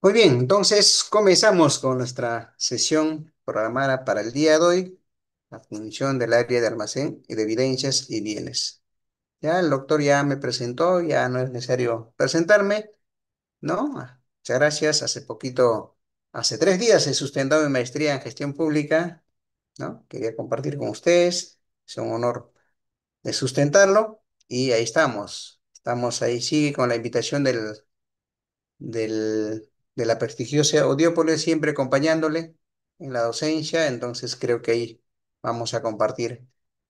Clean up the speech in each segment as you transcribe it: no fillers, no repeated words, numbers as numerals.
Muy bien, entonces comenzamos con nuestra sesión programada para el día de hoy, la función del área de almacén y de evidencias y bienes. Ya el doctor ya me presentó, ya no es necesario presentarme, ¿no? Muchas gracias. Hace 3 días he sustentado mi maestría en gestión pública, ¿no? Quería compartir con ustedes, es un honor de sustentarlo y ahí estamos. Estamos ahí, sigue con la invitación de la prestigiosa Audiópolis, siempre acompañándole en la docencia, entonces creo que ahí vamos a compartir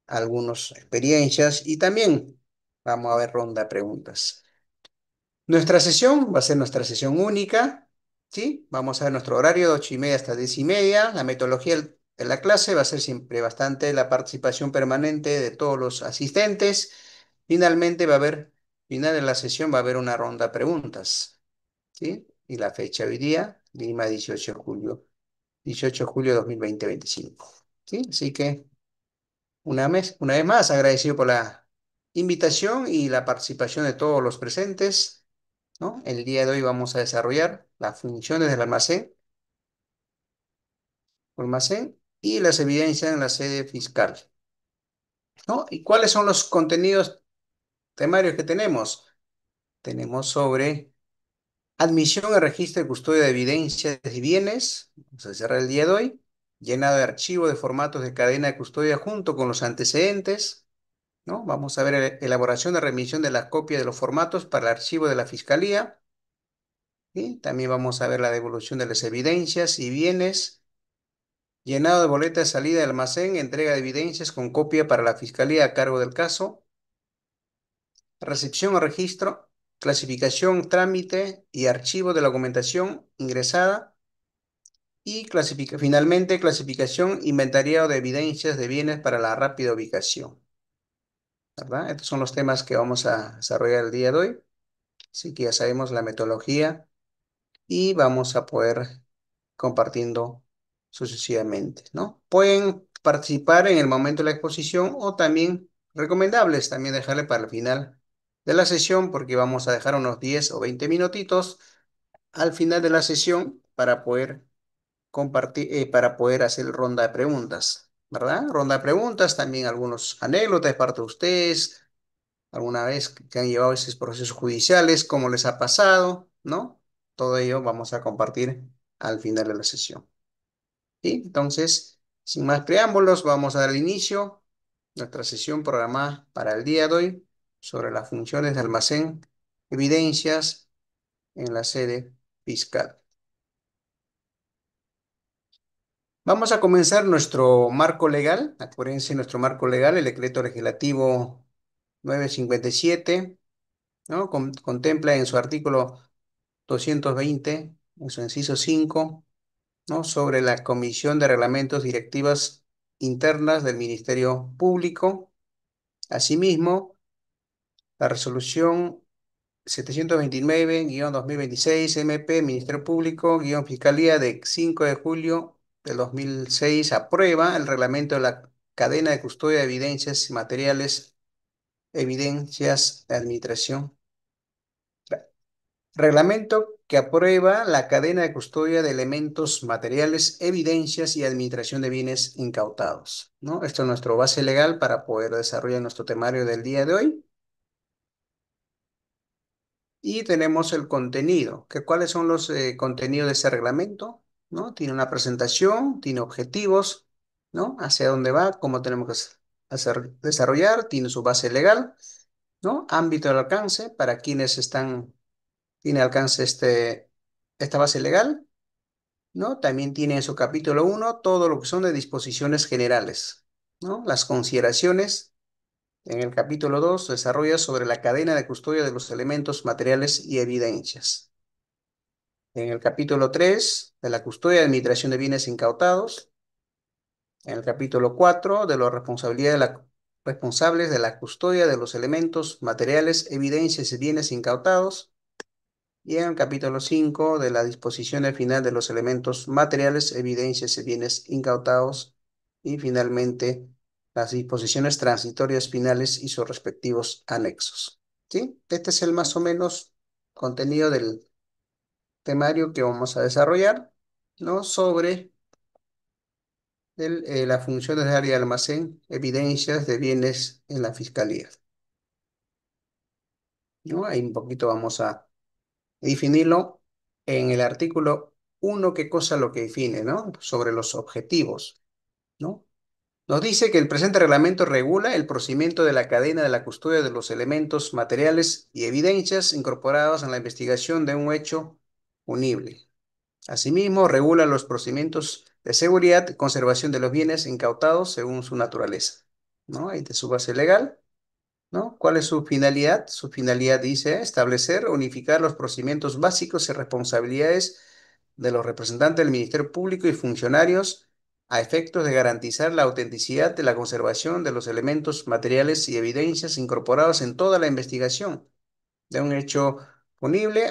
algunas experiencias y también vamos a ver ronda de preguntas. Nuestra sesión va a ser nuestra sesión única, ¿sí? Vamos a ver nuestro horario de 8:30 hasta 10:30. La metodología de la clase va a ser siempre bastante la participación permanente de todos los asistentes. Finalmente final de la sesión va a haber una ronda de preguntas. ¿Sí? Y la fecha hoy día, Lima, 18 de julio de 2025. ¿Sí? Así que una vez más, agradecido por la invitación y la participación de todos los presentes, ¿no? El día de hoy vamos a desarrollar las funciones del almacén y las evidencias en la sede fiscal, ¿no? ¿Y cuáles son los contenidos temarios que tenemos? Tenemos sobre admisión al registro de custodia de evidencias y bienes, vamos a cerrar el día de hoy, llenado de archivo de formatos de cadena de custodia junto con los antecedentes, ¿no? Vamos a ver elaboración de remisión de la copia de los formatos para el archivo de la Fiscalía, ¿sí? También vamos a ver la devolución de las evidencias y bienes, llenado de boleta de salida del almacén, entrega de evidencias con copia para la Fiscalía a cargo del caso, recepción o registro, clasificación, trámite y archivo de la documentación ingresada. Y finalmente, clasificación, inventariado de evidencias de bienes para la rápida ubicación, ¿verdad? Estos son los temas que vamos a desarrollar el día de hoy. Así que ya sabemos la metodología y vamos a poder compartiendo sucesivamente, ¿no? Pueden participar en el momento de la exposición o también recomendables también dejarle para el final de la sesión porque vamos a dejar unos 10 o 20 minutitos al final de la sesión para poder para poder hacer ronda de preguntas, ¿verdad? Ronda de preguntas, también algunos anécdotas de parte de ustedes, alguna vez que han llevado esos procesos judiciales, cómo les ha pasado, ¿no? Todo ello vamos a compartir al final de la sesión. ¿Sí? Entonces, sin más preámbulos, vamos a dar inicio a nuestra sesión programada para el día de hoy sobre las funciones de almacén, evidencias en la sede fiscal. Vamos a comenzar nuestro marco legal. Acuérdense, nuestro marco legal, el decreto legislativo 957, ¿no? Contempla en su artículo 220, en su inciso 5, ¿no? Sobre la Comisión de Reglamentos Directivas Internas del Ministerio Público. Asimismo, la resolución 729-2026 MP, Ministerio Público-Fiscalía de 5 de julio del 2006 aprueba el reglamento de la cadena de custodia de evidencias materiales, evidencias de administración. Reglamento que aprueba la cadena de custodia de elementos materiales, evidencias y administración de bienes incautados, ¿no? Esto es nuestra base legal para poder desarrollar nuestro temario del día de hoy. Y tenemos el contenido, que cuáles son los contenidos de ese reglamento, ¿no? Tiene una presentación, tiene objetivos, ¿no? Hacia dónde va, cómo tenemos que desarrollar, tiene su base legal, ¿no? Ámbito de alcance, para quienes tiene alcance esta base legal, ¿no? También tiene en su capítulo 1 todo lo que son de disposiciones generales, ¿no? Las consideraciones. En el capítulo 2 desarrolla sobre la cadena de custodia de los elementos materiales y evidencias. En el capítulo 3 de la custodia y administración de bienes incautados. En el capítulo 4 de la responsabilidad responsables de la custodia de los elementos materiales, evidencias y bienes incautados. Y en el capítulo 5 de la disposición final de los elementos materiales, evidencias y bienes incautados. Y finalmente, las disposiciones transitorias finales y sus respectivos anexos. ¿Sí? Este es el más o menos contenido del temario que vamos a desarrollar, ¿no? Sobre las funciones de área de almacén, evidencias de bienes en la fiscalía, ¿no? Ahí un poquito vamos a definirlo en el artículo 1, qué cosa lo que define, ¿no? Sobre los objetivos, ¿no? Nos dice que el presente reglamento regula el procedimiento de la cadena de la custodia de los elementos materiales y evidencias incorporados en la investigación de un hecho punible. Asimismo, regula los procedimientos de seguridad y conservación de los bienes incautados según su naturaleza, ¿no? Ahí de su base legal, ¿no? ¿Cuál es su finalidad? Su finalidad dice establecer, unificar los procedimientos básicos y responsabilidades de los representantes del Ministerio Público y funcionarios a efectos de garantizar la autenticidad de la conservación de los elementos materiales y evidencias incorporados en toda la investigación de un hecho punible,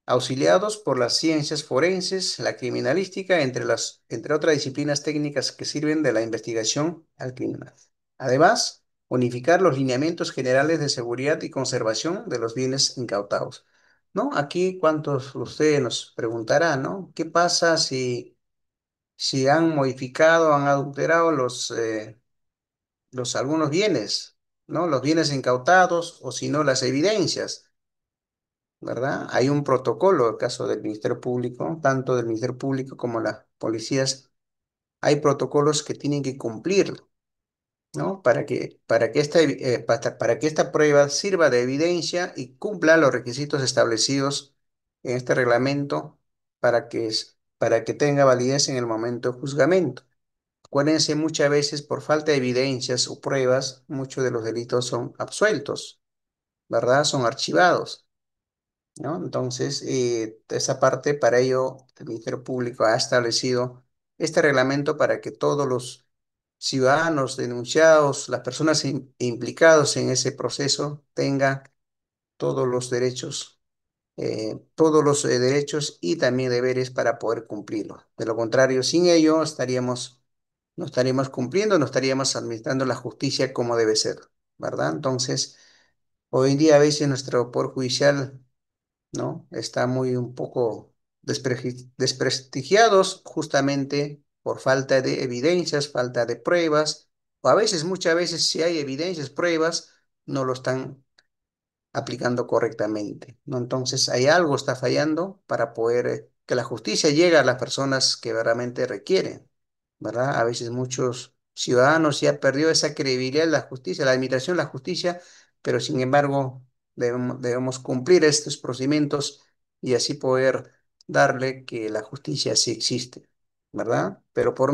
auxiliados por las ciencias forenses, la criminalística, entre otras disciplinas técnicas que sirven de la investigación al criminal. Además, unificar los lineamientos generales de seguridad y conservación de los bienes incautados. ¿No? Aquí, ¿cuántos de ustedes nos preguntarán, ¿no? ¿Qué pasa si han modificado, han adulterado los algunos bienes, ¿no? Los bienes incautados o si no las evidencias. ¿Verdad? Hay un protocolo, en el caso del Ministerio Público, tanto del Ministerio Público como las policías, hay protocolos que tienen que cumplir, ¿no? Para que esta prueba sirva de evidencia y cumpla los requisitos establecidos en este reglamento para que tenga validez en el momento de juzgamento. Acuérdense, muchas veces por falta de evidencias o pruebas, muchos de los delitos son absueltos, ¿verdad? Son archivados. ¿No? Entonces, esa parte, para ello, el Ministerio Público ha establecido este reglamento para que todos los ciudadanos denunciados, las personas implicados en ese proceso, tengan todos los derechos, derechos y también deberes para poder cumplirlo. De lo contrario, sin ello, no estaríamos cumpliendo, no estaríamos administrando la justicia como debe ser, ¿verdad? Entonces, hoy en día a veces nuestro poder judicial, ¿no? Está muy un poco desprestigiados justamente por falta de evidencias, falta de pruebas, o a veces, muchas veces, si hay evidencias, pruebas, no lo están aplicando correctamente, ¿no? Entonces, hay algo está fallando para poder que la justicia llegue a las personas que verdaderamente requieren, ¿verdad? A veces muchos ciudadanos ya perdió esa credibilidad en la justicia, la admiración de la justicia, pero sin embargo debemos cumplir estos procedimientos y así poder darle que la justicia sí existe, ¿verdad? Pero hay por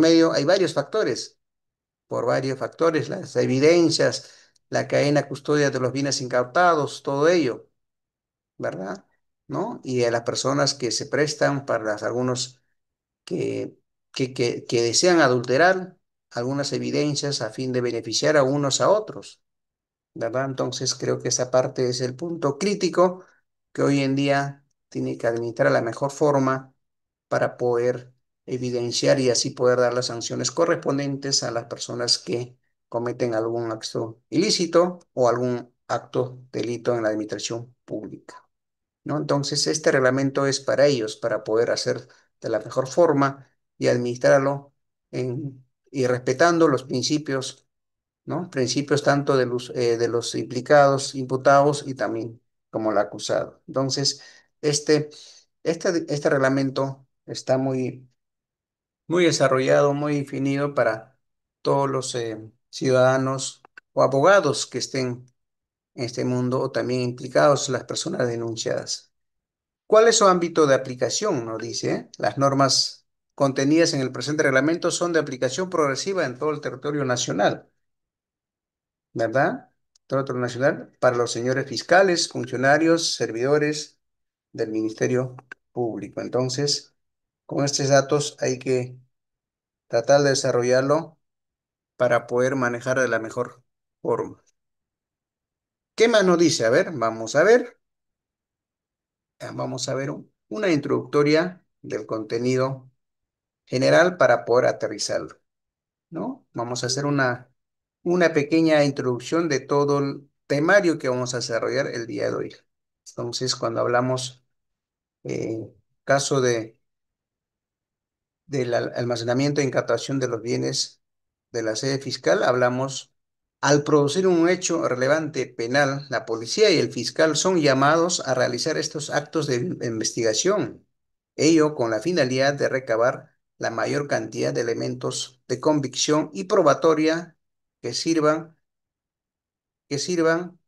varios factores, las evidencias, la cadena custodia de los bienes incautados, todo ello, ¿verdad? ¿No? Y a las personas que se prestan para algunos que, que desean adulterar algunas evidencias a fin de beneficiar a unos a otros, ¿verdad? Entonces creo que esa parte es el punto crítico que hoy en día tiene que administrar la mejor forma para poder evidenciar y así poder dar las sanciones correspondientes a las personas que cometen algún acto ilícito o algún acto delito en la administración pública, ¿no? Entonces, este reglamento es para ellos, para poder hacer de la mejor forma y administrarlo y respetando los principios, ¿no? Principios tanto de los implicados, imputados y también como el acusado. Entonces, este, este reglamento está muy desarrollado, muy definido para todos los ciudadanos o abogados que estén en este mundo o también implicados las personas denunciadas. ¿Cuál es su ámbito de aplicación? Nos dice. Las normas contenidas en el presente reglamento son de aplicación progresiva en todo el territorio nacional, ¿verdad? Todo el territorio nacional para los señores fiscales, funcionarios, servidores del Ministerio Público. Entonces, con estos datos hay que tratar de desarrollarlo para poder manejar de la mejor forma. ¿Qué más nos dice? A ver, vamos a ver. Vamos a ver una introductoria del contenido general para poder aterrizarlo, ¿no? Vamos a hacer una pequeña introducción de todo el temario que vamos a desarrollar el día de hoy. Entonces, cuando hablamos caso del almacenamiento e incautación de los bienes de la sede fiscal, hablamos, al producir un hecho relevante penal, la policía y el fiscal son llamados a realizar estos actos de investigación, ello con la finalidad de recabar la mayor cantidad de elementos de convicción y probatoria que sirvan, que sirvan,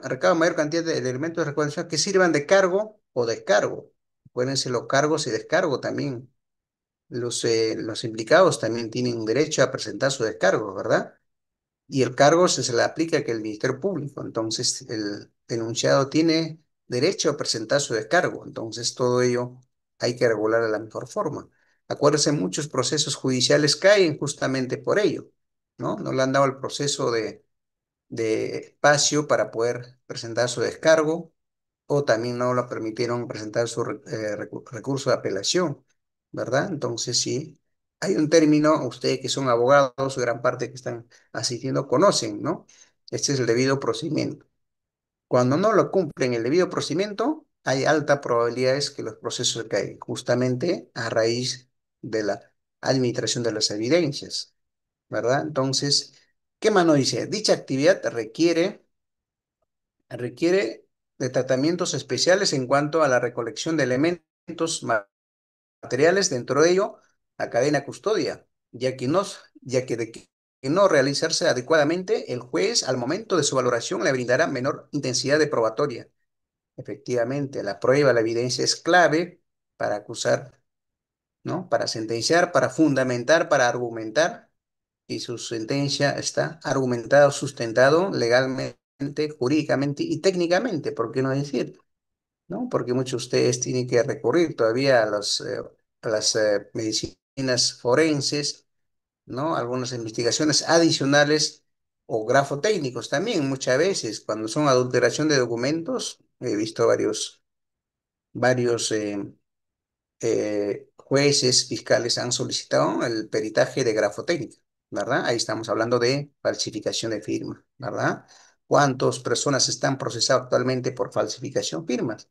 recabar mayor cantidad de elementos de reconocimiento que sirvan de cargo o descargo. Pueden ser los cargos y descargo también. Los implicados también tienen derecho a presentar su descargo, ¿verdad? Y el cargo se le aplica que el Ministerio Público. Entonces, el denunciado tiene derecho a presentar su descargo. Entonces, todo ello hay que regular de la mejor forma. Acuérdense, muchos procesos judiciales caen justamente por ello, ¿no? No le han dado el proceso de espacio para poder presentar su descargo o también no lo permitieron presentar su recurso de apelación, ¿verdad? Entonces, sí, hay un término, ustedes que son abogados, gran parte que están asistiendo conocen, ¿no? Este es el debido procedimiento. Cuando no lo cumplen el debido procedimiento, hay alta probabilidades que los procesos caigan, justamente a raíz de la administración de las evidencias, ¿verdad? Entonces, ¿qué más nos dice? Dicha actividad requiere de tratamientos especiales en cuanto a la recolección de elementos materiales, dentro de ello la cadena custodia, ya que de que no realizarse adecuadamente, el juez al momento de su valoración le brindará menor intensidad de probatoria. Efectivamente, la prueba, la evidencia es clave para acusar, ¿no? Para sentenciar, para fundamentar, para argumentar, y su sentencia está argumentado, sustentado legalmente, jurídicamente y técnicamente, ¿por qué no decir? ¿No? Porque muchos de ustedes tienen que recurrir todavía a las medicinas forenses, ¿no? Algunas investigaciones adicionales o grafotécnicos también, muchas veces, cuando son adulteración de documentos, he visto varios jueces, fiscales han solicitado el peritaje de grafotécnica, ¿verdad? Ahí estamos hablando de falsificación de firma, ¿verdad? ¿Cuántas personas están procesadas actualmente por falsificación de firmas?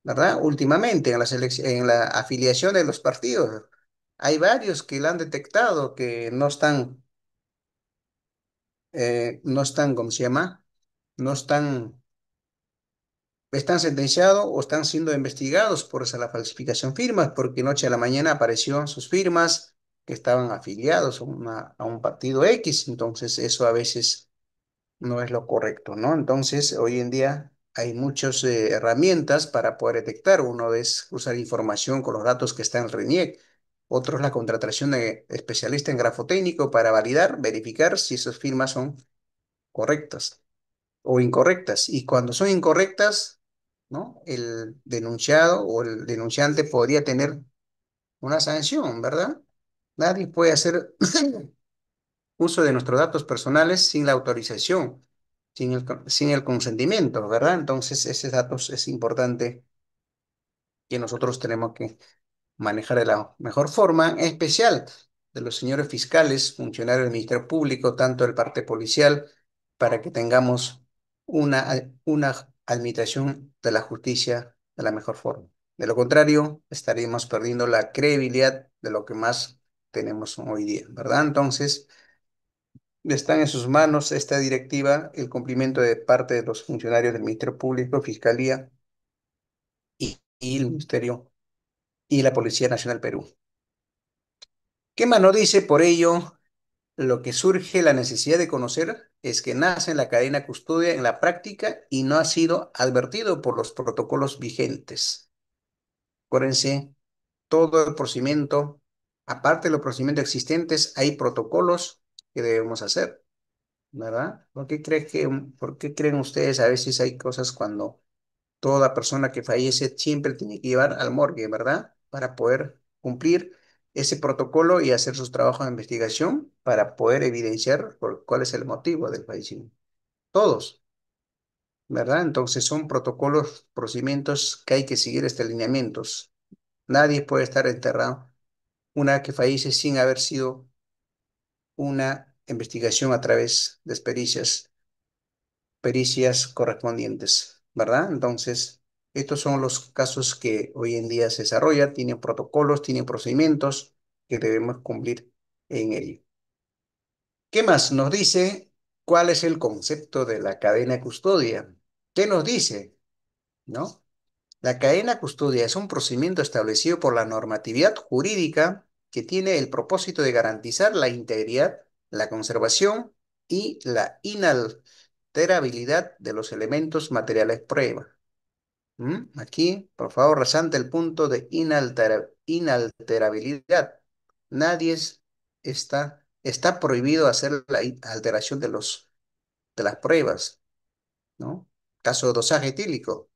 ¿Verdad? Últimamente en en la afiliación de los partidos, hay varios que la han detectado que no están, ¿cómo se llama? No están sentenciados o están siendo investigados por esa la falsificación firmas, porque noche a la mañana apareció sus firmas que estaban afiliados a un partido X, entonces eso a veces no es lo correcto, ¿no? Entonces, hoy en día hay muchas herramientas para poder detectar. Uno es usar información con los datos que están en el RENIEC. Otro es la contratación de especialista en grafotécnico para validar, verificar si esas firmas son correctas o incorrectas. Y cuando son incorrectas, ¿no? El denunciado o el denunciante podría tener una sanción, ¿verdad? Nadie puede hacer uso de nuestros datos personales sin la autorización, sin el consentimiento, ¿verdad? Entonces, esos datos es importante que nosotros tenemos que manejar de la mejor forma, en especial de los señores fiscales, funcionarios del Ministerio Público, tanto del parte policial, para que tengamos una administración de la justicia de la mejor forma. De lo contrario, estaríamos perdiendo la credibilidad de lo que más tenemos hoy día, ¿verdad? Entonces, están en sus manos esta directiva, el cumplimiento de parte de los funcionarios del Ministerio Público, Fiscalía y el Ministerio y la Policía Nacional Perú. ¿Qué más nos dice? Por ello, lo que surge la necesidad de conocer es que nace en la cadena custodia en la práctica y no ha sido advertido por los protocolos vigentes. Acuérdense, todo el procedimiento, aparte de los procedimientos existentes, hay protocolos que debemos hacer, ¿verdad? Por qué creen ustedes a veces hay cosas cuando toda persona que fallece siempre tiene que llevar al morgue, ¿verdad? Para poder cumplir ese protocolo y hacer sus trabajos de investigación para poder evidenciar cuál es el motivo del fallecimiento. Todos, ¿verdad? Entonces son protocolos, procedimientos que hay que seguir estos lineamientos. Nadie puede estar enterrado una vez que fallece sin haber sido una investigación a través de pericias correspondientes, ¿verdad? Entonces, Estos son los casos que hoy en día se desarrollan, tienen protocolos, tienen procedimientos que debemos cumplir en ello. ¿Qué más nos dice? ¿Cuál es el concepto de la cadena de custodia? ¿Qué nos dice? ¿No? La cadena custodia es un procedimiento establecido por la normatividad jurídica que tiene el propósito de garantizar la integridad, la conservación y la inalterabilidad de los elementos materiales prueba. Aquí, por favor, resalte el punto de inalterabilidad. Nadie está prohibido hacer la alteración de las pruebas, ¿no? Caso de dosaje etílico,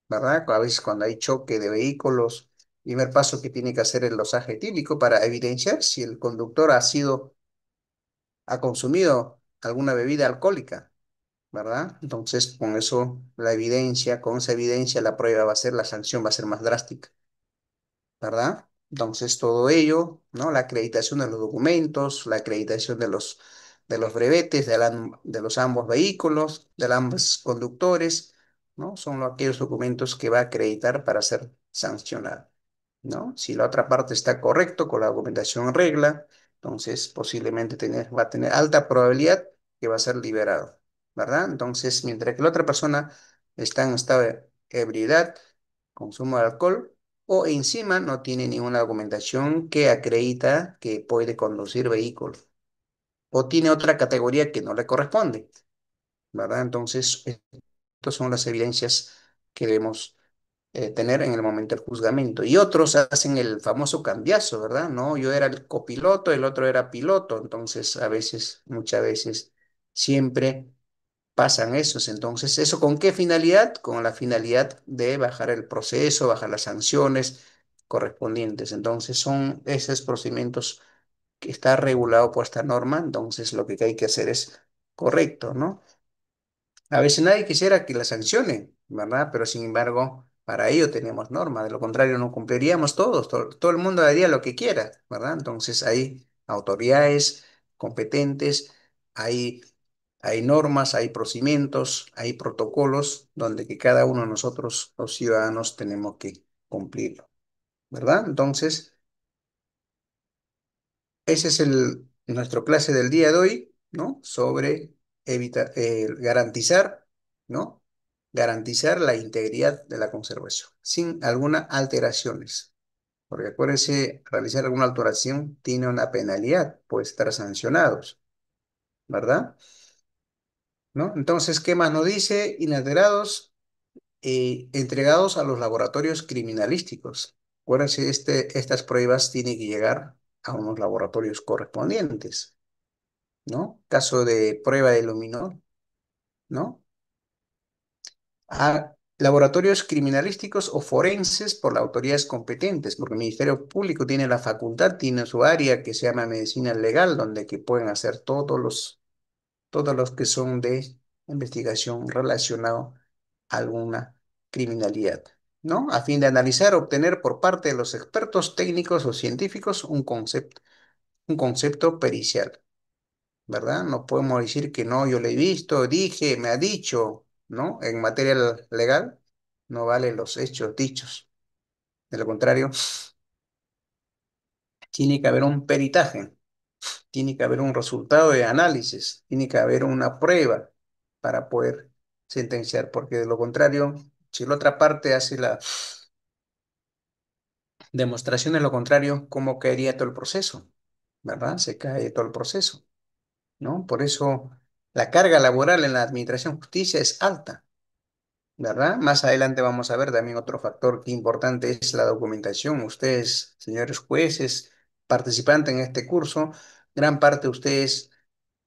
¿verdad? A veces cuando hay choque de vehículos, primer paso que tiene que hacer el dosaje etílico para evidenciar si el conductor ha consumido alguna bebida alcohólica, ¿verdad? Entonces, con eso, con esa evidencia, la prueba va a ser, la sanción va a ser más drástica. ¿Verdad? Entonces, todo ello, ¿no? La acreditación de los documentos, la acreditación de los brevetes de los ambos vehículos, de ambos conductores, ¿no? Son aquellos documentos que va a acreditar para ser sancionado, ¿no? Si la otra parte está correcto con la documentación en regla, entonces posiblemente va a tener alta probabilidad que va a ser liberado, ¿verdad? Entonces, mientras que la otra persona está en estado de ebriedad, consumo de alcohol, o encima no tiene ninguna documentación que acredita que puede conducir vehículos, o tiene otra categoría que no le corresponde, ¿verdad? Entonces, estas son las evidencias que debemos tener en el momento del juzgamiento. Y otros hacen el famoso cambiazo, ¿verdad? No, yo era el copiloto, el otro era piloto, entonces a veces, muchas veces, siempre pasan esos. Entonces, ¿eso con qué finalidad? Con la finalidad de bajar el proceso, bajar las sanciones correspondientes. Entonces, son esos procedimientos que está regulado por esta norma, entonces lo que hay que hacer es correcto, ¿no? A veces nadie quisiera que la sancione, ¿verdad? Pero sin embargo, para ello tenemos norma, de lo contrario no cumpliríamos todos, todo el mundo haría lo que quiera, ¿verdad? Entonces hay autoridades competentes, hay, hay normas, hay procedimientos, hay protocolos donde que cada uno de nosotros, los ciudadanos, tenemos que cumplirlo, ¿verdad? Entonces, ese es nuestro clase del día de hoy, ¿no? Sobre garantizar, ¿no? Garantizar la integridad de la conservación, sin alguna alteraciones. Porque acuérdense, realizar alguna alteración tiene una penalidad, puede estar sancionados, ¿verdad? ¿No? Entonces, ¿qué más nos dice? Inalterados, entregados a los laboratorios criminalísticos. Acuérdense, estas pruebas tienen que llegar a unos laboratorios correspondientes. ¿No? Caso de prueba de luminol, ¿no? A laboratorios criminalísticos o forenses por las autoridades competentes, porque el Ministerio Público tiene la facultad, tiene su área que se llama medicina legal, donde que pueden hacer todos los que son de investigación relacionado a alguna criminalidad, ¿no? A fin de analizar, obtener por parte de los expertos técnicos o científicos un concepto pericial. ¿Verdad? No podemos decir que no, yo le he visto, dije, me ha dicho, ¿no? En materia legal, no valen los hechos dichos. De lo contrario, tiene que haber un peritaje, tiene que haber un resultado de análisis, tiene que haber una prueba para poder sentenciar, porque de lo contrario, si la otra parte hace la demostración de lo contrario, ¿cómo caería todo el proceso? ¿Verdad? Se cae todo el proceso, ¿no? Por eso la carga laboral en la administración de justicia es alta. ¿Verdad? Más adelante vamos a ver también otro factor que importante es la documentación. Ustedes, señores jueces, participantes en este curso, gran parte de ustedes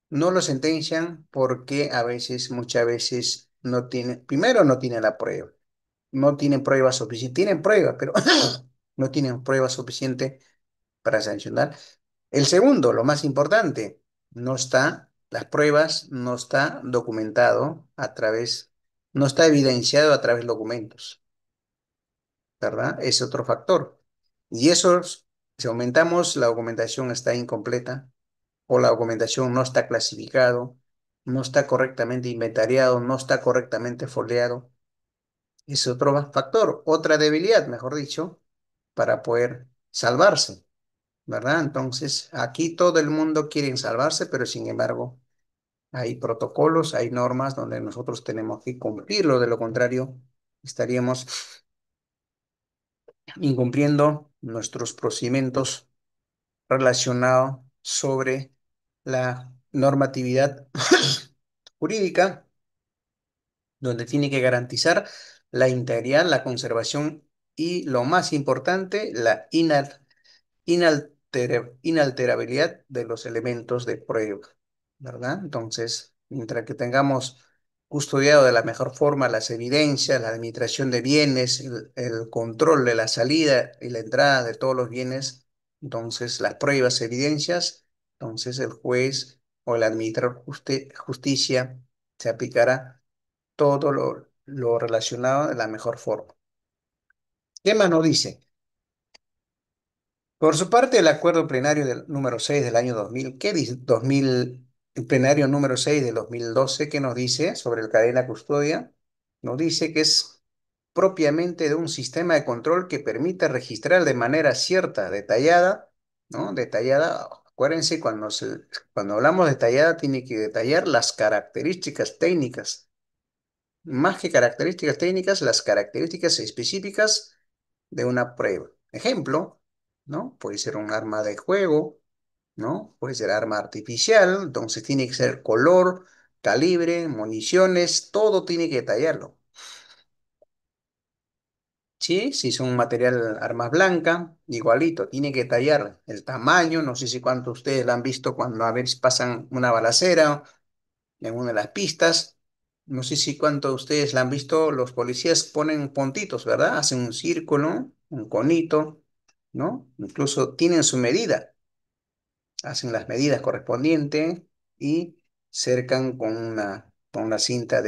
no lo sentencian porque a veces, muchas veces, no tienen, primero no tienen la prueba, no tienen pruebas suficientes, tienen pruebas, pero no tienen pruebas suficientes para sancionar. El segundo, lo más importante, las pruebas no está documentado no está evidenciado a través de documentos, ¿verdad? Es otro factor. Y eso, si aumentamos, la documentación está incompleta o la documentación no está clasificado, no está correctamente inventariado, no está correctamente foliado. Es otro factor, otra debilidad, mejor dicho, para poder salvarse, ¿verdad? Entonces, aquí todo el mundo quiere salvarse, pero sin embargo, hay protocolos, hay normas donde nosotros tenemos que cumplirlo, de lo contrario, estaríamos incumpliendo nuestros procedimientos relacionados sobre la normatividad jurídica, donde tiene que garantizar la integridad, la conservación y, lo más importante, la inalterabilidad de los elementos de prueba, ¿verdad? Entonces, mientras que tengamos custodiado de la mejor forma las evidencias, la administración de bienes, el control de la salida y la entrada de todos los bienes, entonces las pruebas, evidencias, entonces el juez o el administrador justicia se aplicará todo lo relacionado de la mejor forma. ¿Qué más nos dice? Por su parte, el acuerdo plenario del número 6 del año 2000, ¿qué dice? El plenario número 6 del 2012, ¿qué nos dice sobre el cadena custodia? Nos dice que es propiamente de un sistema de control que permite registrar de manera cierta, detallada, ¿no? Detallada, acuérdense, cuando hablamos detallada, tiene que detallar las características técnicas, más que características técnicas, las características específicas de una prueba. Ejemplo, ¿no? Puede ser un arma de juego, ¿no? Puede ser arma artificial, entonces tiene que ser color, calibre, municiones, todo tiene que detallarlo. Sí, si son un material armas blancas, igualito, tiene que detallar el tamaño, no sé si cuántos ustedes lo han visto cuando a veces pasan una balacera en una de las pistas, no sé si cuántos de ustedes la han visto, los policías ponen puntitos, ¿verdad? Hacen un círculo, un conito, ¿no? Incluso tienen su medida, hacen las medidas correspondientes y cercan con una cinta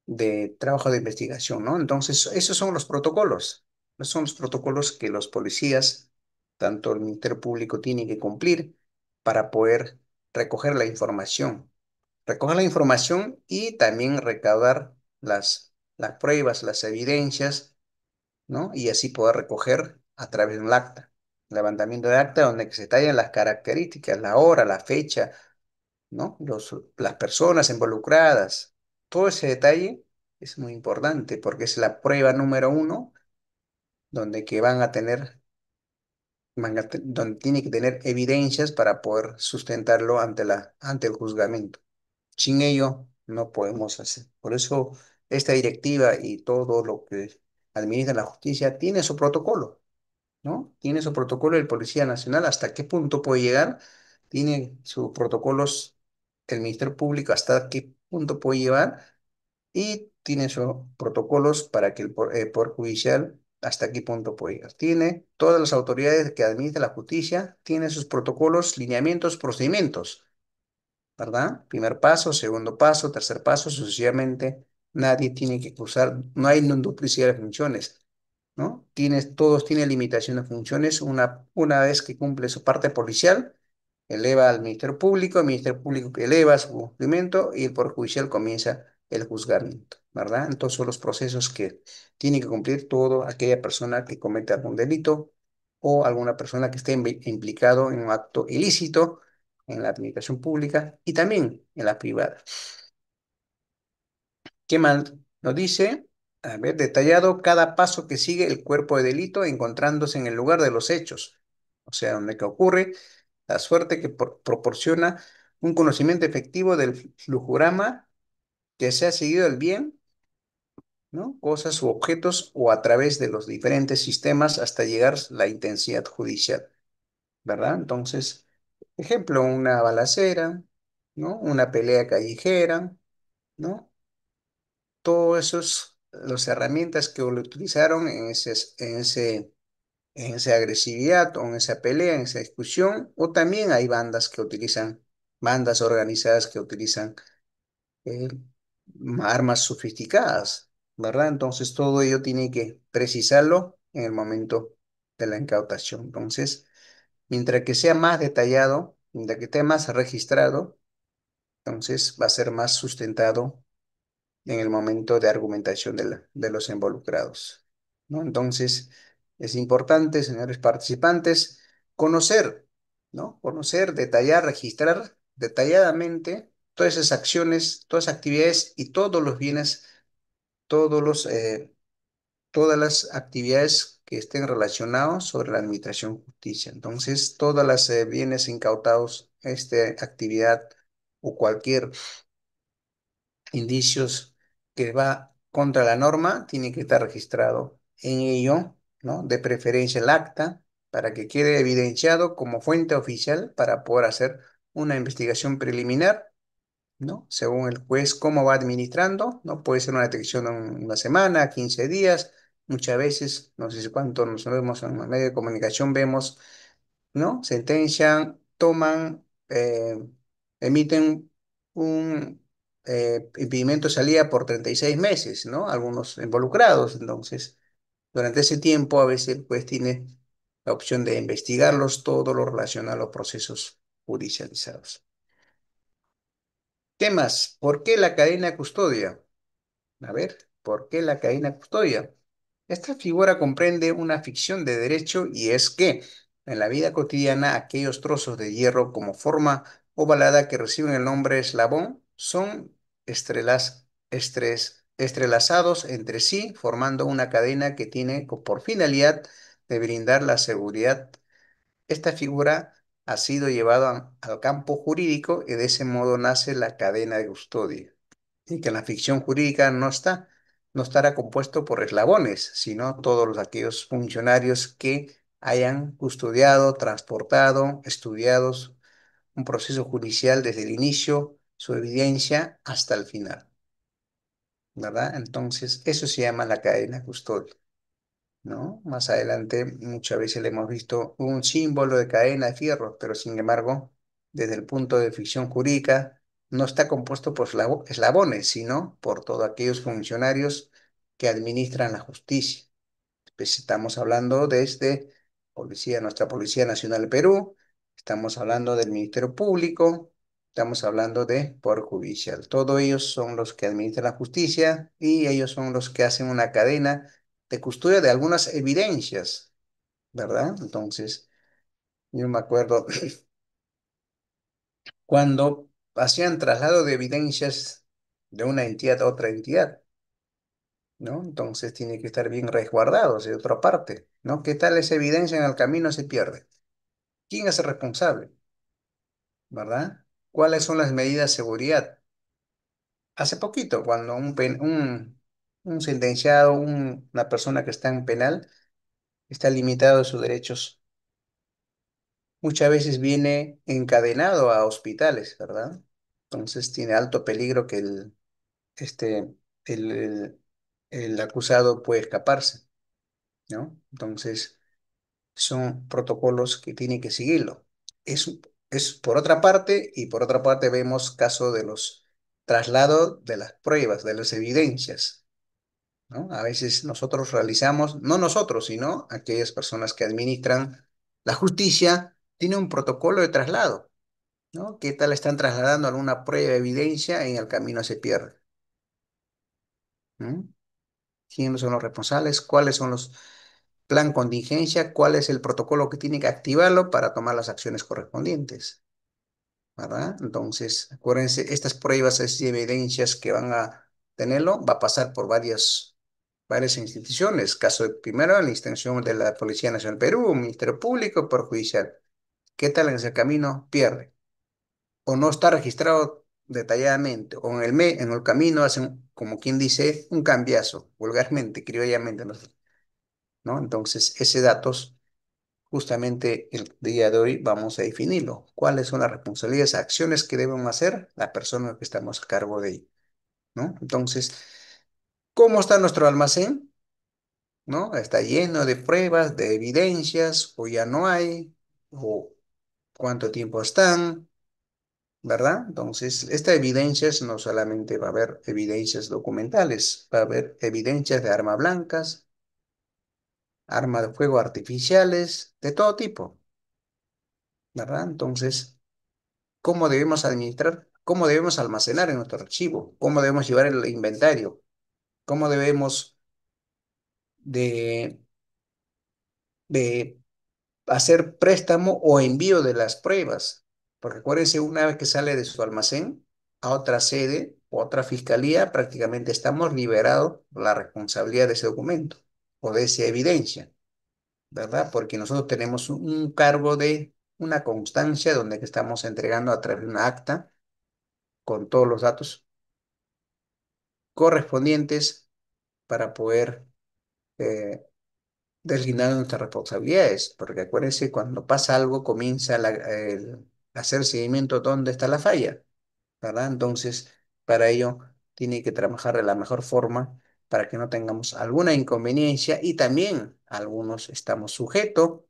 de trabajo de investigación, ¿no? Entonces, esos son los protocolos. Esos son los protocolos que los policías, tanto el Ministerio Público, tienen que cumplir para poder recoger la información. Recoger la información y también recaudar las pruebas, las evidencias, ¿no? Y así poder recoger a través de un acta. Levantamiento de acta donde que se detallan las características, la hora, la fecha, ¿no? Las personas involucradas. Todo ese detalle es muy importante porque es la prueba número uno donde que donde tiene que tener evidencias para poder sustentarlo ante el juzgamento. Sin ello no podemos hacer. Por eso esta directiva y todo lo que administra la justicia tiene su protocolo, ¿no? Tiene su protocolo el Policía Nacional, hasta qué punto puede llegar, tiene sus protocolos el Ministerio Público, hasta qué punto puede llevar, y tiene sus protocolos para que el Poder Judicial hasta qué punto puede llegar. Tiene todas las autoridades que administran la justicia, tiene sus protocolos, lineamientos, procedimientos, ¿verdad? Primer paso, segundo paso, tercer paso, sucesivamente. Nadie tiene que cruzar, no hay duplicidad de funciones, ¿no? Todos tienen limitación de funciones. Una vez que cumple su parte policial, eleva al Ministerio Público, el Ministerio Público eleva su cumplimiento y el Poder Judicial comienza el juzgamiento, ¿verdad? Entonces son los procesos que tiene que cumplir toda aquella persona que comete algún delito o alguna persona que esté implicado en un acto ilícito en la administración pública y también en la privada. ¿Qué más nos dice? A ver, detallado cada paso que sigue el cuerpo de delito encontrándose en el lugar de los hechos, o sea, donde que ocurre, la suerte que proporciona un conocimiento efectivo del flujograma que se ha seguido el bien, ¿no? Cosas u objetos o a través de los diferentes sistemas hasta llegar a la intensidad judicial, ¿verdad? Entonces, ejemplo, una balacera, ¿no? Una pelea callejera, ¿no? Todo esos, las herramientas que lo utilizaron en esa agresividad o en esa pelea, en esa discusión, o también hay bandas organizadas que utilizan eh, armas sofisticadas, ¿verdad? Entonces todo ello tiene que precisarlo en el momento de la incautación. Entonces, mientras que sea más detallado, mientras que esté más registrado, entonces va a ser más sustentado en el momento de argumentación de los involucrados, ¿no? Entonces, es importante, señores participantes, conocer, ¿no? Conocer, detallar, registrar detalladamente todas esas acciones, todas las actividades y todos los bienes, todos los, todas las actividades que estén relacionados sobre la administración de justicia. Entonces, todas las bienes incautados, esta actividad o cualquier indicios que va contra la norma, tiene que estar registrado en ello, ¿no? De preferencia el acta, para que quede evidenciado como fuente oficial para poder hacer una investigación preliminar, ¿no? Según el juez, cómo va administrando, ¿no? Puede ser una detección en una semana, 15 días, muchas veces, no sé si cuánto nos vemos en los medios de comunicación, vemos, ¿no? Sentencian, toman, emiten un impedimento de salida por 36 meses, ¿no? Algunos involucrados. Entonces, durante ese tiempo, a veces el juez tiene la opción de investigarlos todo lo relacionado a los procesos judicializados. ¿Qué más? ¿Por qué la cadena de custodia? A ver, ¿por qué la cadena custodia? Esta figura comprende una ficción de derecho y es que en la vida cotidiana aquellos trozos de hierro como forma ovalada que reciben el nombre eslabón son estrelazados entre sí formando una cadena que tiene por finalidad de brindar la seguridad. Esta figura ha sido llevada al campo jurídico y de ese modo nace la cadena de custodia y que en la ficción jurídica no estará compuesto por eslabones, sino todos aquellos funcionarios que hayan custodiado, transportado, estudiados un proceso judicial desde el inicio, su evidencia hasta el final, ¿verdad? Entonces, eso se llama la cadena de custodia, ¿no? Más adelante, muchas veces le hemos visto un símbolo de cadena de fierro, pero sin embargo, desde el punto de ficción jurídica, no está compuesto por eslabones, sino por todos aquellos funcionarios que administran la justicia. Pues estamos hablando desde nuestra Policía Nacional del Perú, estamos hablando del Ministerio Público, estamos hablando de Poder Judicial. Todos ellos son los que administran la justicia y ellos son los que hacen una cadena de custodia de algunas evidencias, ¿verdad? Entonces, yo me acuerdo cuando hacían traslado de evidencias de una entidad a otra entidad, ¿no? Entonces tiene que estar bien resguardado de otra parte, ¿no? ¿Qué tal esa evidencia en el camino se pierde? ¿Quién es el responsable? ¿Verdad? ¿Cuáles son las medidas de seguridad? Hace poquito, cuando un sentenciado, una persona que está en penal, está limitado de sus derechos, muchas veces viene encadenado a hospitales, ¿verdad? Entonces tiene alto peligro que este, el, el el acusado puede escaparse, ¿no? Entonces, son protocolos que tiene que seguirlo. Es, es por otra parte, y por otra parte vemos caso de los traslados de las pruebas, de las evidencias, ¿no? A veces nosotros realizamos, no nosotros, sino aquellas personas que administran la justicia, tienen un protocolo de traslado, ¿no? ¿Qué tal están trasladando alguna prueba, evidencia, en el camino se pierde? ¿Mm? ¿Quiénes son los responsables? ¿Cuáles son los plan contingencia? ¿Cuál es el protocolo que tiene que activarlo para tomar las acciones correspondientes? ¿Verdad? Entonces, acuérdense, estas pruebas, estas evidencias que van a tenerlo, va a pasar por varias instituciones. Caso de primero, la institución de la Policía Nacional del Perú, Ministerio Público, Poder Judicial. ¿Qué tal en ese camino? Pierde. O no está registrado detalladamente, o en el camino hacen, como quien dice, un cambiazo, vulgarmente, criollamente, ¿no? Entonces, ese datos, justamente el día de hoy vamos a definirlo. ¿Cuáles son las responsabilidades, acciones que deben hacer las personas que estamos a cargo de ello, ¿no? Entonces, ¿cómo está nuestro almacén? ¿No? ¿Está lleno de pruebas, de evidencias, o ya no hay? ¿O cuánto tiempo están? ¿Verdad? Entonces, estas evidencias no solamente va a haber evidencias documentales, va a haber evidencias de armas blancas, armas de fuego artificiales, de todo tipo, ¿verdad? Entonces, ¿cómo debemos administrar? cómo debemos almacenar en nuestro archivo, cómo debemos llevar el inventario, cómo debemos de, de hacer préstamo o envío de las pruebas. Porque acuérdense, una vez que sale de su almacén a otra sede, otra fiscalía, prácticamente estamos liberados de la responsabilidad de ese documento o de esa evidencia, ¿verdad? Porque nosotros tenemos un cargo de una constancia donde que estamos entregando a través de una acta con todos los datos correspondientes para poder deslindar nuestras responsabilidades, porque acuérdense, cuando pasa algo comienza hacer seguimiento dónde está la falla, ¿verdad? Entonces, para ello tiene que trabajar de la mejor forma para que no tengamos alguna inconveniencia y también algunos estamos sujetos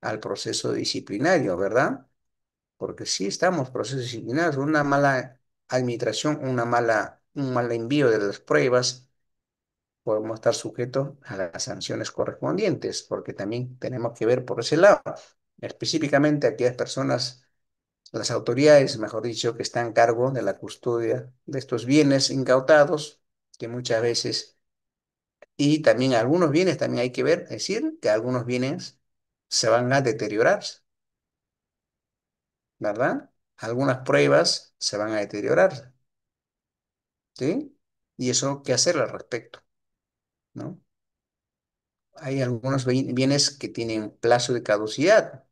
al proceso disciplinario, ¿verdad? Porque sí estamos procesos disciplinarios, una mala administración, un mal envío de las pruebas podemos estar sujetos a las sanciones correspondientes, porque también tenemos que ver por ese lado. Específicamente aquellas personas, las autoridades, mejor dicho, que están a cargo de la custodia de estos bienes incautados, que muchas veces, y también algunos bienes, también hay que ver, es decir, que algunos bienes se van a deteriorar, ¿verdad? Algunas pruebas se van a deteriorar, ¿sí? Y eso, ¿qué hacer al respecto? ¿No? Hay algunos bienes que tienen plazo de caducidad,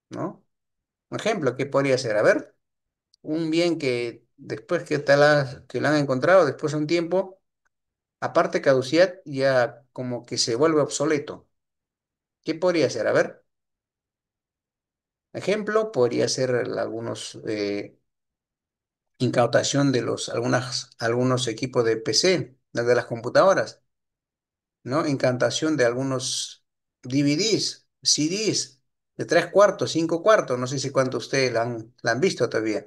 ¿no? Un ejemplo, ¿qué podría ser? A ver, un bien que después que lo han encontrado, después de un tiempo, aparte de caducidad, ya como que se vuelve obsoleto. ¿Qué podría ser? A ver, ejemplo, podría ser algunos incautación de algunos equipos de PC, de las computadoras, ¿no? Incantación de algunos DVDs, CDs, de 3 cuartos, 5 cuartos, no sé si cuánto ustedes la han visto todavía.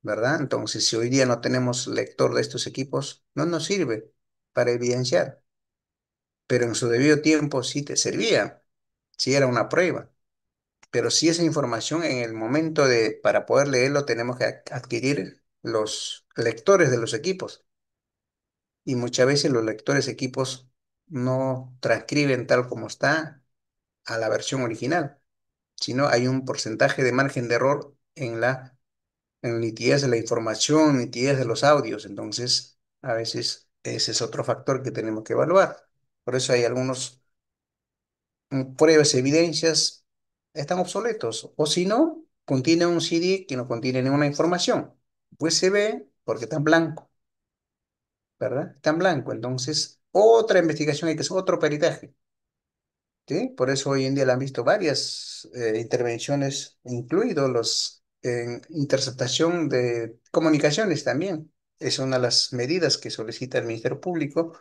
¿Verdad? Entonces, si hoy día no tenemos lector de estos equipos, no nos sirve para evidenciar, pero en su debido tiempo sí te servía, sí era una prueba. Pero si esa información en el momento para poder leerlo, tenemos que adquirir los lectores de los equipos. Y muchas veces los lectores de equipos no transcriben tal como está a la versión original, sino hay un porcentaje de margen de error en nitidez de la información, nitidez de los audios. Entonces, a veces ese es otro factor que tenemos que evaluar. Por eso hay algunos pruebas, evidencias, están obsoletos. O si no, contiene un CD que no contiene ninguna información. Pues se ve porque está en blanco, ¿verdad? Está en blanco. Entonces, otra investigación hay que hacer, otro peritaje. ¿Sí? Por eso hoy en día la han visto varias intervenciones, incluidos los en interceptación de comunicaciones también. Es una de las medidas que solicita el Ministerio Público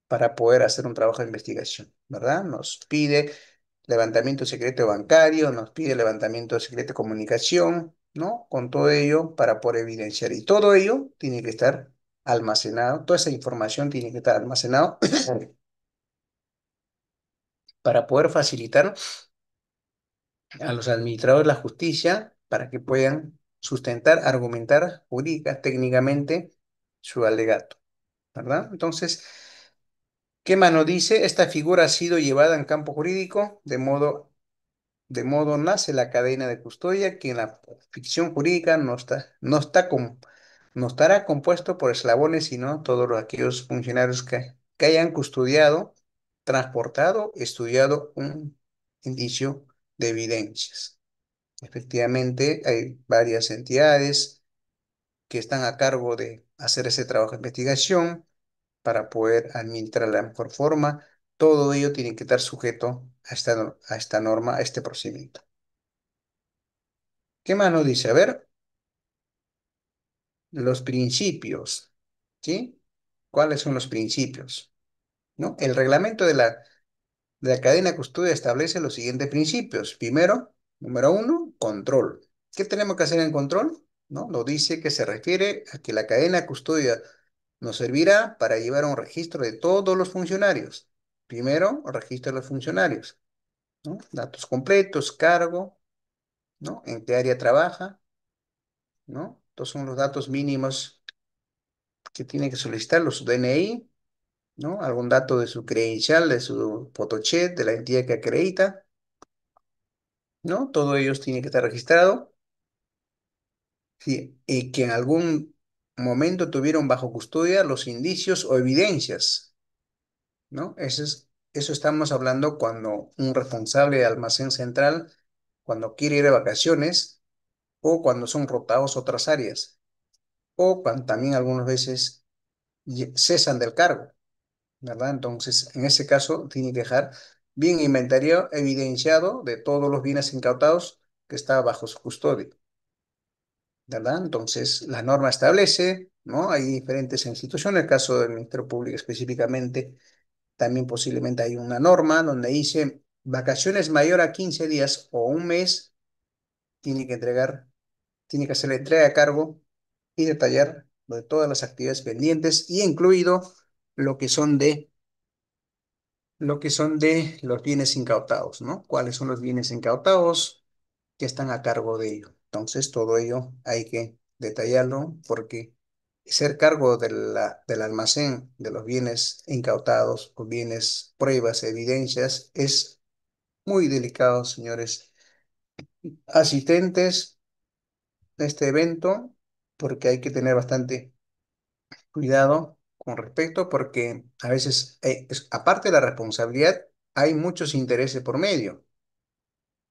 para poder hacer un trabajo de investigación, ¿verdad? Nos pide levantamiento secreto bancario, nos pide levantamiento secreto de comunicación, ¿no? Con todo ello para poder evidenciar. Y todo ello tiene que estar almacenado, toda esa información tiene que estar almacenado para poder facilitar a los administradores de la justicia para que puedan sustentar, argumentar jurídica, técnicamente su alegato, ¿verdad? Entonces, ¿qué mano dice? Esta figura ha sido llevada en campo jurídico de modo nace la cadena de custodia que en la ficción jurídica no estará compuesto por eslabones, sino todos aquellos funcionarios que hayan custodiado, transportado, estudiado un indicio de evidencias. Efectivamente, hay varias entidades que están a cargo de hacer ese trabajo de investigación para poder administrar de la mejor forma. Todo ello tiene que estar sujeto a esta norma, a este procedimiento. ¿Qué más nos dice? A ver, los principios, ¿sí? ¿Cuáles son los principios? ¿No? El reglamento de la cadena de custodia establece los siguientes principios. Primero, número uno, control. ¿Qué tenemos que hacer en control? ¿No? Lo dice que se refiere a que la cadena de custodia nos servirá para llevar un registro de todos los funcionarios. Primero, registro de los funcionarios, ¿no? Datos completos, cargo, ¿no? En qué área trabaja, ¿no? Estos son los datos mínimos que tiene que solicitar los DNI, ¿no? Algún dato de su credencial, de su photochat, de la entidad que acredita, ¿no? Todo ellos tiene que estar registrado. Sí, y que en algún momento tuvieron bajo custodia los indicios o evidencias, ¿no? Eso estamos hablando cuando un responsable de almacén central, cuando quiere ir de vacaciones o cuando son rotados a otras áreas, o cuando también algunas veces cesan del cargo, ¿verdad? Entonces, en ese caso, tiene que dejar bien inventario evidenciado de todos los bienes incautados que está bajo su custodia, ¿verdad? Entonces, la norma establece, ¿no? Hay diferentes instituciones, el caso del Ministerio Público específicamente, también posiblemente hay una norma donde dice vacaciones mayor a 15 días o un mes, tiene que entregar, tiene que hacer la entrega de cargo y detallar de todas las actividades pendientes y incluido lo que son de los bienes incautados, ¿no? ¿Cuáles son los bienes incautados que están a cargo de ello? Entonces, todo ello hay que detallarlo porque ser cargo del almacén de los bienes incautados o bienes, pruebas, evidencias, es muy delicado, señores asistentes de este evento, porque hay que tener bastante cuidado con respecto, porque a veces, aparte de la responsabilidad, hay muchos intereses por medio.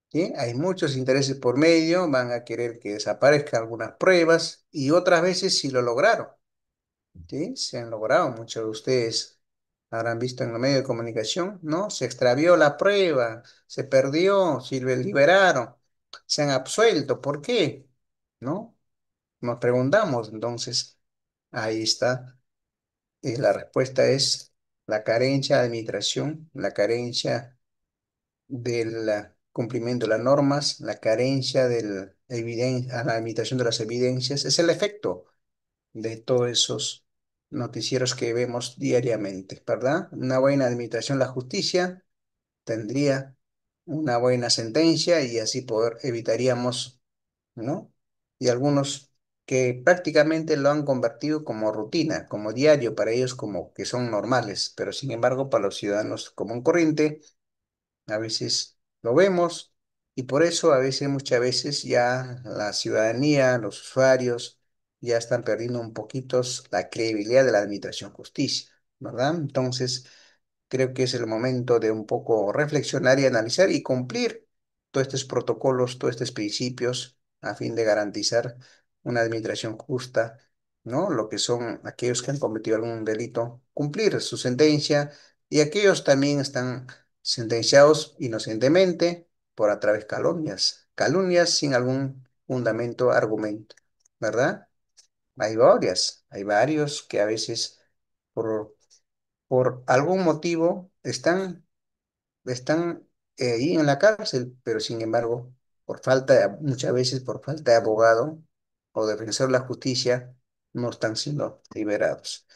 ¿Sí? Hay muchos intereses por medio, van a querer que desaparezcan algunas pruebas y otras veces sí lo lograron, ¿sí? Se han logrado, muchos de ustedes habrán visto en los medios de comunicación, ¿no? Se extravió la prueba, se perdió, sí lo liberaron, se han absuelto, ¿por qué? ¿No? Nos preguntamos, entonces, ahí está, la respuesta es la carencia de administración, la carencia del cumplimiento de las normas, la carencia a la imitación de las evidencias, es el efecto de todos esos noticieros que vemos diariamente, ¿verdad? Una buena administración de la justicia tendría una buena sentencia y así poder evitaríamos, ¿no? Y algunos que prácticamente lo han convertido como rutina, como diario, para ellos como que son normales, pero sin embargo para los ciudadanos común corriente a veces lo vemos y por eso a veces, muchas veces ya la ciudadanía, los usuarios ya están perdiendo un poquito la credibilidad de la administración justicia, ¿verdad? Entonces, creo que es el momento de un poco reflexionar y analizar y cumplir todos estos protocolos, todos estos principios a fin de garantizar una administración justa, ¿no? Lo que son aquellos que han cometido algún delito, cumplir su sentencia y aquellos también están sentenciados inocentemente por a través de calumnias, calumnias sin algún fundamento, argumento, ¿verdad? Hay varios que a veces por, por algún motivo están ahí en la cárcel, pero sin embargo, muchas veces por falta de abogado o defensor de la justicia, no están siendo liberados.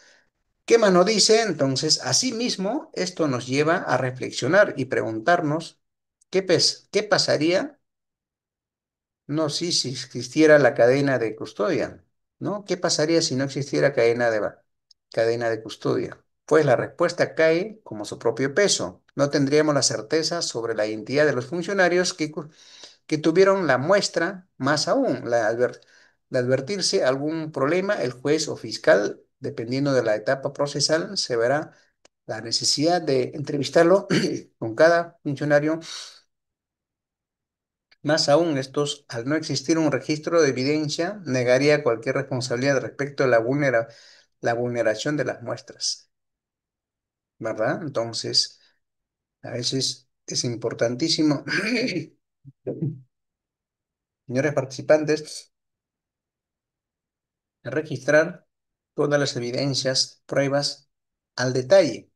¿Qué más nos dice? Entonces, asimismo, esto nos lleva a reflexionar y preguntarnos qué pasaría, no si existiera la cadena de custodia, ¿no? ¿Qué pasaría si no existiera cadena de custodia? Pues la respuesta cae como su propio peso. No tendríamos la certeza sobre la identidad de los funcionarios que tuvieron la muestra, más aún, de advertirse algún problema, el juez o fiscal, dependiendo de la etapa procesal, se verá la necesidad de entrevistarlo con cada funcionario. Más aún, estos, al no existir un registro de evidencia, negaría cualquier responsabilidad respecto a la vulneración de las muestras, ¿verdad? Entonces, a veces es importantísimo, señores participantes, registrar todas las evidencias, pruebas al detalle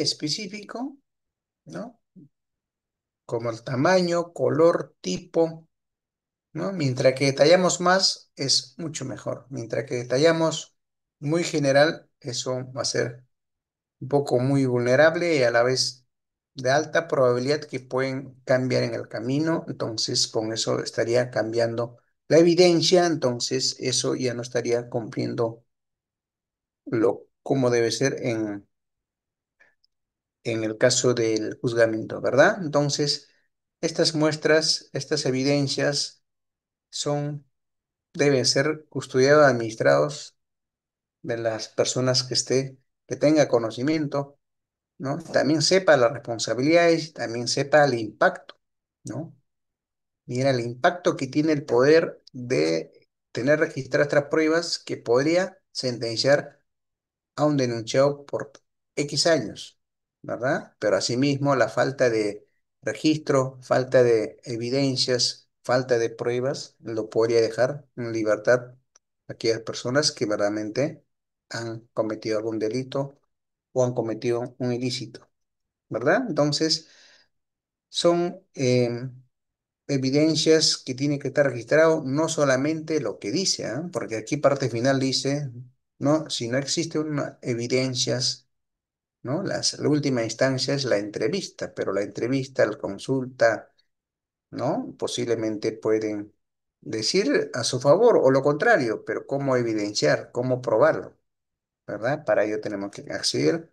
específico, ¿no? Como el tamaño, color, tipo, ¿no? Mientras que detallamos más, es mucho mejor. Mientras que detallamos muy general, eso va a ser un poco muy vulnerable y a la vez de alta probabilidad que pueden cambiar en el camino. Entonces, con eso estaría cambiando la evidencia, entonces eso ya no estaría cumpliendo como debe ser en el caso del juzgamiento, ¿verdad? Entonces, estas muestras, estas evidencias son, deben ser custodiados, administrados de las personas que tenga conocimiento, ¿no? También sepa las responsabilidades, también sepa el impacto, ¿no? Mira el impacto que tiene el poder de tener registradas estas pruebas que podría sentenciar a un denunciado por X años, ¿verdad? Pero asimismo la falta de registro, falta de evidencias, falta de pruebas, lo podría dejar en libertad a aquellas personas que verdaderamente han cometido algún delito o han cometido un ilícito, ¿verdad? Entonces, son evidencias que tienen que estar registrado, no solamente lo que dice, ¿ah? Porque aquí parte final dice, no, si no existen evidencias, ¿no? La última instancia es la entrevista, pero la entrevista, la consulta, ¿no? Posiblemente pueden decir a su favor o lo contrario, pero ¿cómo evidenciar? ¿Cómo probarlo? ¿Verdad? Para ello tenemos que acceder,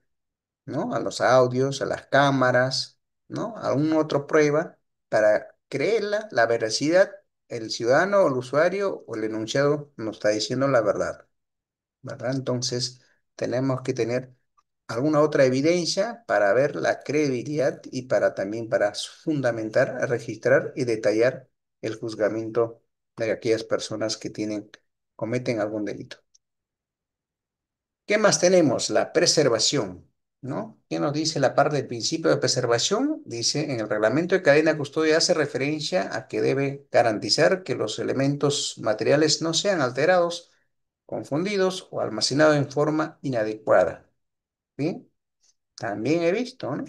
¿no? A los audios, a las cámaras, ¿no? A alguna otra prueba para creerla, la veracidad, el ciudadano o el usuario o el enunciado nos está diciendo la verdad, ¿verdad? Entonces, tenemos que tener alguna otra evidencia para ver la credibilidad y para también para fundamentar, registrar y detallar el juzgamiento de aquellas personas que cometen algún delito. ¿Qué más tenemos? La preservación, ¿no? ¿Qué nos dice la parte del principio de preservación? Dice, en el reglamento de cadena de custodia hace referencia a que debe garantizar que los elementos materiales no sean alterados, confundidos o almacenados en forma inadecuada. ¿Sí? También he visto, ¿no?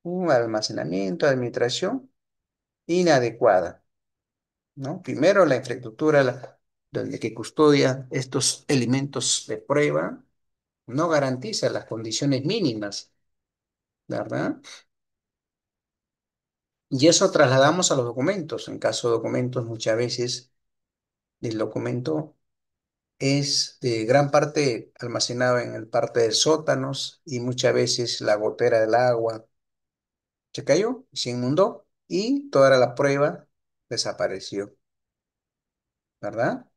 Un almacenamiento, administración inadecuada, ¿no? Primero, la infraestructura donde que custodia estos elementos de prueba no garantiza las condiciones mínimas, ¿verdad? Y eso trasladamos a los documentos. En caso de documentos, muchas veces el documento es de gran parte almacenado en el parte de sótanos y muchas veces la gotera del agua se cayó, se inundó y toda la prueba desapareció, ¿verdad?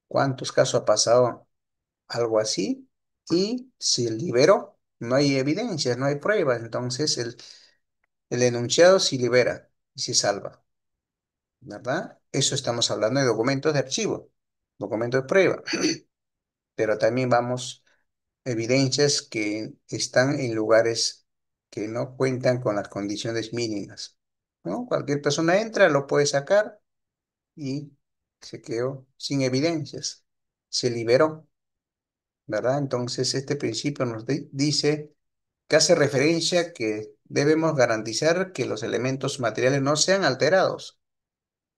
¿Cuántos casos ha pasado algo así? Y se liberó, no hay evidencias, no hay pruebas, entonces el enunciado se libera y se salva, ¿verdad? Eso estamos hablando de documentos de archivo, documentos de prueba, pero también vamos evidencias que están en lugares que no cuentan con las condiciones mínimas, ¿no? Cualquier persona entra, lo puede sacar y se quedó sin evidencias, se liberó, ¿verdad? Entonces este principio nos dice que hace referencia a que debemos garantizar que los elementos materiales no sean alterados.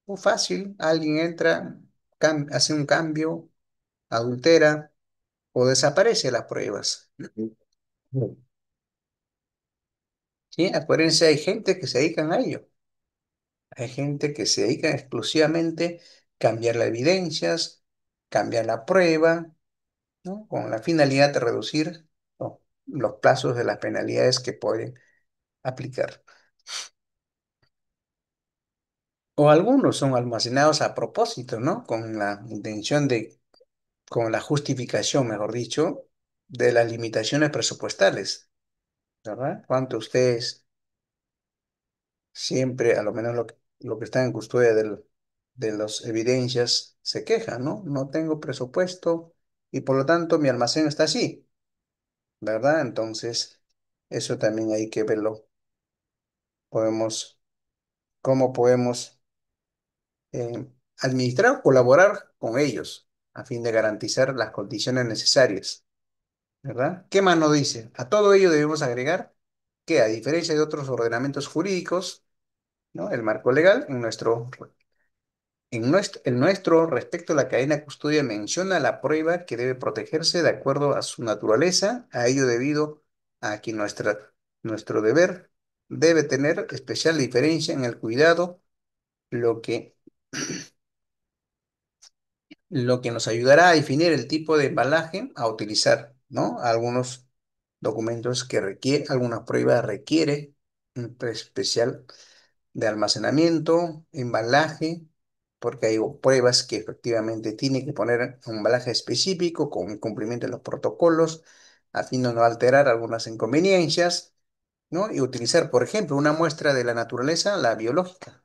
Muy fácil, alguien entra, hace un cambio, adultera o desaparece las pruebas. Ujú. ¿Sí? Acuérdense, hay gente que se dedican a ello. Hay gente que se dedica exclusivamente a cambiar las evidencias, cambiar la prueba, ¿no? Con la finalidad de reducir, ¿no? Los plazos de las penalidades que pueden aplicar. O algunos son almacenados a propósito, ¿no? Con la intención con la justificación, mejor dicho, de las limitaciones presupuestales, ¿verdad? Cuánto ustedes siempre, a lo menos lo que está en custodia de las evidencias, se quejan, ¿no? No tengo presupuesto y por lo tanto mi almacén está así, ¿verdad? Entonces, eso también hay que verlo. Podemos, cómo podemos administrar o colaborar con ellos a fin de garantizar las condiciones necesarias, ¿verdad? ¿Qué más nos dice? A todo ello debemos agregar que, a diferencia de otros ordenamientos jurídicos, ¿no? El marco legal en nuestro, respecto a la cadena de custodia, menciona la prueba que debe protegerse de acuerdo a su naturaleza, a ello debido a que nuestro deber debe tener especial diferencia en el cuidado, lo que lo que nos ayudará a definir el tipo de embalaje a utilizar, ¿no? Algunos documentos que requiere, algunas pruebas requiere un especial de almacenamiento, embalaje, porque hay pruebas que efectivamente tiene que poner un embalaje específico con el cumplimiento de los protocolos, a fin de no alterar algunas inconveniencias, ¿no? Y utilizar, por ejemplo, una muestra de la naturaleza, la biológica.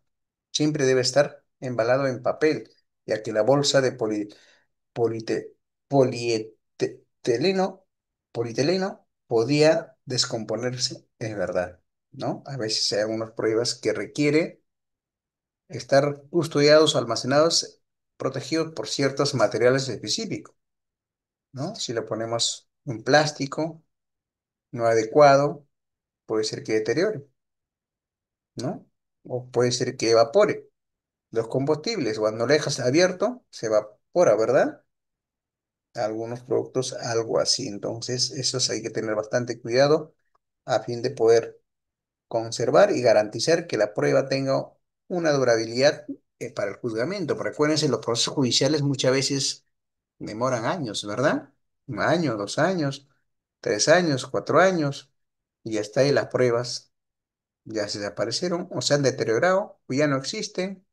Siempre debe estar embalado en papel, ya que la bolsa de polite- polietileno, polietileno podía descomponerse, es verdad, ¿no? A veces hay algunas pruebas que requiere estar custodiados o almacenados, protegidos por ciertos materiales específicos, ¿no? Si le ponemos un plástico no adecuado, puede ser que deteriore, ¿no? O puede ser que evapore. Los combustibles, cuando lo dejas abierto, se evapora, ¿verdad? Algunos productos, algo así. Entonces, esos hay que tener bastante cuidado a fin de poder conservar y garantizar que la prueba tenga una durabilidad para el juzgamento. Porque acuérdense, los procesos judiciales muchas veces demoran años, ¿verdad? Un año, 2 años, 3 años, 4 años, y hasta ahí las pruebas ya se desaparecieron o se han deteriorado o ya no existen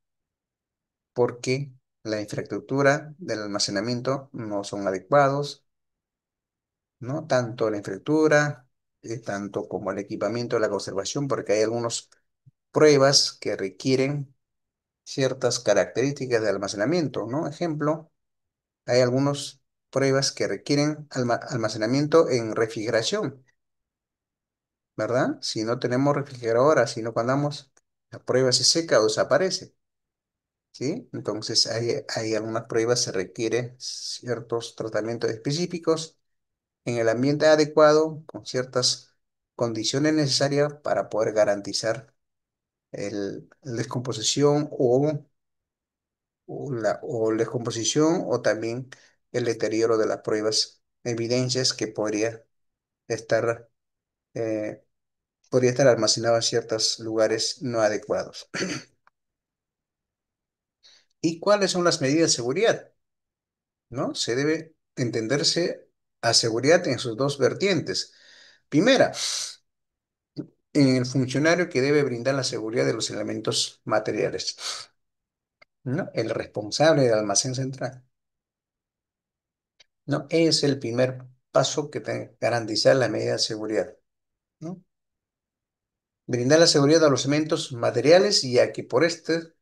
porque la infraestructura del almacenamiento no son adecuados, ¿no? Tanto la infraestructura, tanto como el equipamiento de la conservación, porque hay algunas pruebas que requieren ciertas características de almacenamiento, ¿no? Ejemplo, hay algunas pruebas que requieren almacenamiento en refrigeración, ¿verdad? Si no tenemos refrigeradora, si no cuando la prueba se seca o desaparece, ¿sí? Entonces hay algunas pruebas se requieren ciertos tratamientos específicos en el ambiente adecuado, con ciertas condiciones necesarias para poder garantizar la descomposición o descomposición o también el deterioro de las pruebas, evidencias que estar, eh, podría estar almacenado en ciertos lugares no adecuados. ¿Y cuáles son las medidas de seguridad? ¿No? Se debe entenderse a seguridad en sus dos vertientes. Primera, en el funcionario que debe brindar la seguridad de los elementos materiales, ¿no? El responsable del almacén central, ¿no? Es el primer paso que tiene que garantizar la medida de seguridad, ¿no? Brindar la seguridad a los elementos materiales y a que por eso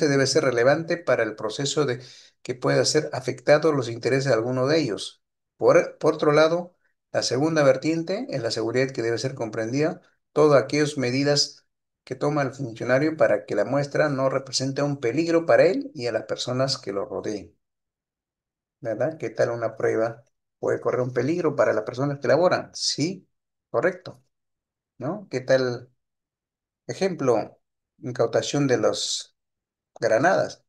debe ser relevante para el proceso de que pueda ser afectado los intereses de alguno de ellos. Por otro lado, la segunda vertiente es la seguridad que debe ser comprendida todas aquellas medidas que toma el funcionario para que la muestra no represente un peligro para él y a las personas que lo rodeen, ¿verdad? ¿Qué tal una prueba puede correr un peligro para las personas que laboran? Sí, correcto, ¿no? ¿Qué tal? Ejemplo, incautación de las granadas,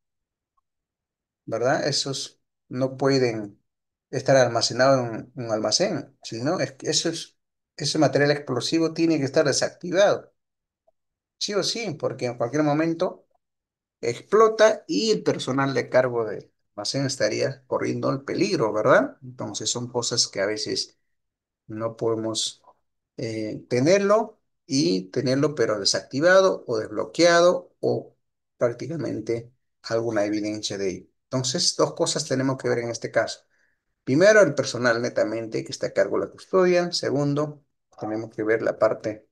¿verdad? Esos no pueden estar almacenados en un almacén, sino es que ese material explosivo tiene que estar desactivado, sí o sí, porque en cualquier momento explota y el personal de cargo del almacén estaría corriendo el peligro, ¿verdad? Entonces son cosas que a veces no podemos tenerlo, pero desactivado o desbloqueado o prácticamente alguna evidencia de ello. Entonces, dos cosas tenemos que ver en este caso. Primero, el personal netamente que está a cargo de la custodia. Segundo, tenemos que ver la parte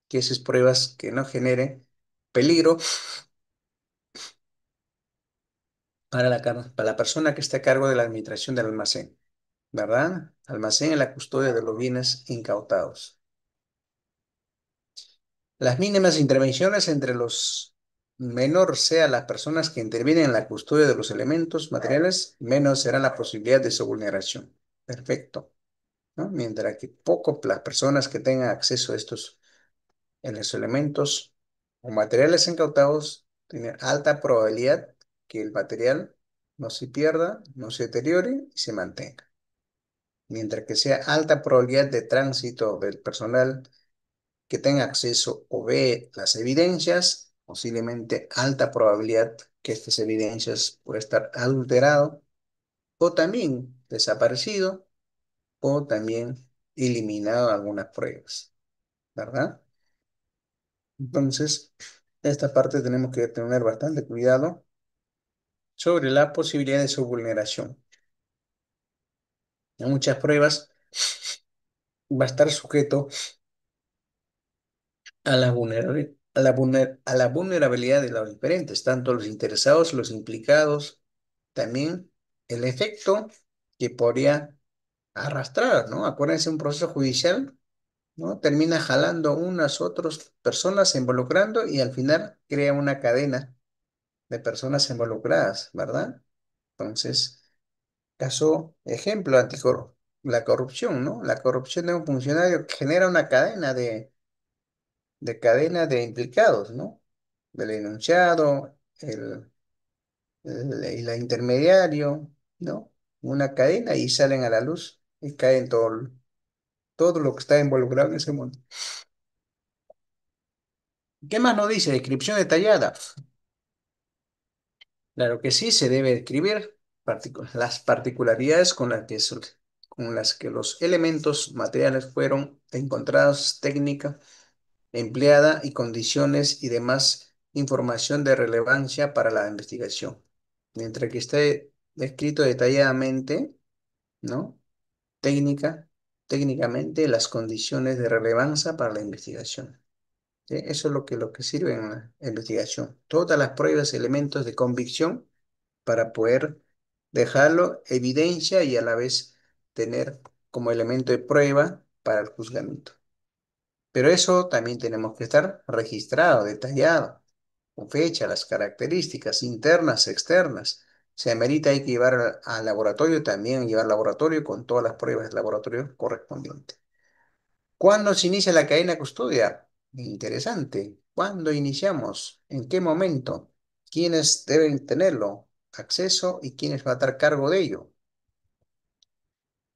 que esas pruebas que no genere peligro para la persona que está a cargo de la administración del almacén, ¿verdad? Almacén en la custodia de los bienes incautados. Las mínimas intervenciones entre los menor sean las personas que intervienen en la custodia de los elementos materiales, menos será la posibilidad de su vulneración. Perfecto, ¿no? Mientras que poco las personas que tengan acceso a estos en los elementos o materiales incautados tienen alta probabilidad que el material no se pierda, no se deteriore y se mantenga. Mientras que sea alta probabilidad de tránsito del personal que tenga acceso o ve las evidencias, posiblemente alta probabilidad que estas evidencias puede estar adulterado o también desaparecido o también eliminado algunas pruebas, ¿verdad? Entonces, esta parte tenemos que tener bastante cuidado sobre la posibilidad de su vulneración. En muchas pruebas va a estar sujeto a a la vulnerabilidad de los diferentes, tanto los interesados, los implicados, también el efecto que podría arrastrar, ¿no? Acuérdense, un proceso judicial, ¿no? Termina jalando unas otras personas involucrando y al final crea una cadena de personas involucradas, ¿verdad? Entonces, caso, ejemplo, la corrupción, ¿no? La corrupción de un funcionario genera una cadena de implicados, ¿no? Del enunciado, el intermediario, ¿no? Una cadena y salen a la luz y caen todo lo que está involucrado en ese mundo. ¿Qué más nos dice? Descripción detallada. Claro que sí, se debe describir las particularidades con las que los elementos materiales fueron encontrados, técnica empleada y condiciones y demás información de relevancia para la investigación. Mientras que esté descrito detalladamente, ¿no? Técnica, técnicamente las condiciones de relevancia para la investigación. ¿Sí? Eso es lo que sirve en la investigación. Todas las pruebas, elementos de convicción para poder dejarlo evidencia y a la vez tener como elemento de prueba para el juzgamiento. Pero eso también tenemos que estar registrado, detallado, con fecha, las características internas, externas. Si amerita, hay que llevar al laboratorio, también llevar al laboratorio con todas las pruebas del laboratorio correspondientes. ¿Cuándo se inicia la cadena de custodia? Interesante. ¿Cuándo iniciamos? ¿En qué momento? ¿Quiénes deben tenerlo? Acceso y quiénes va a estar a cargo de ello.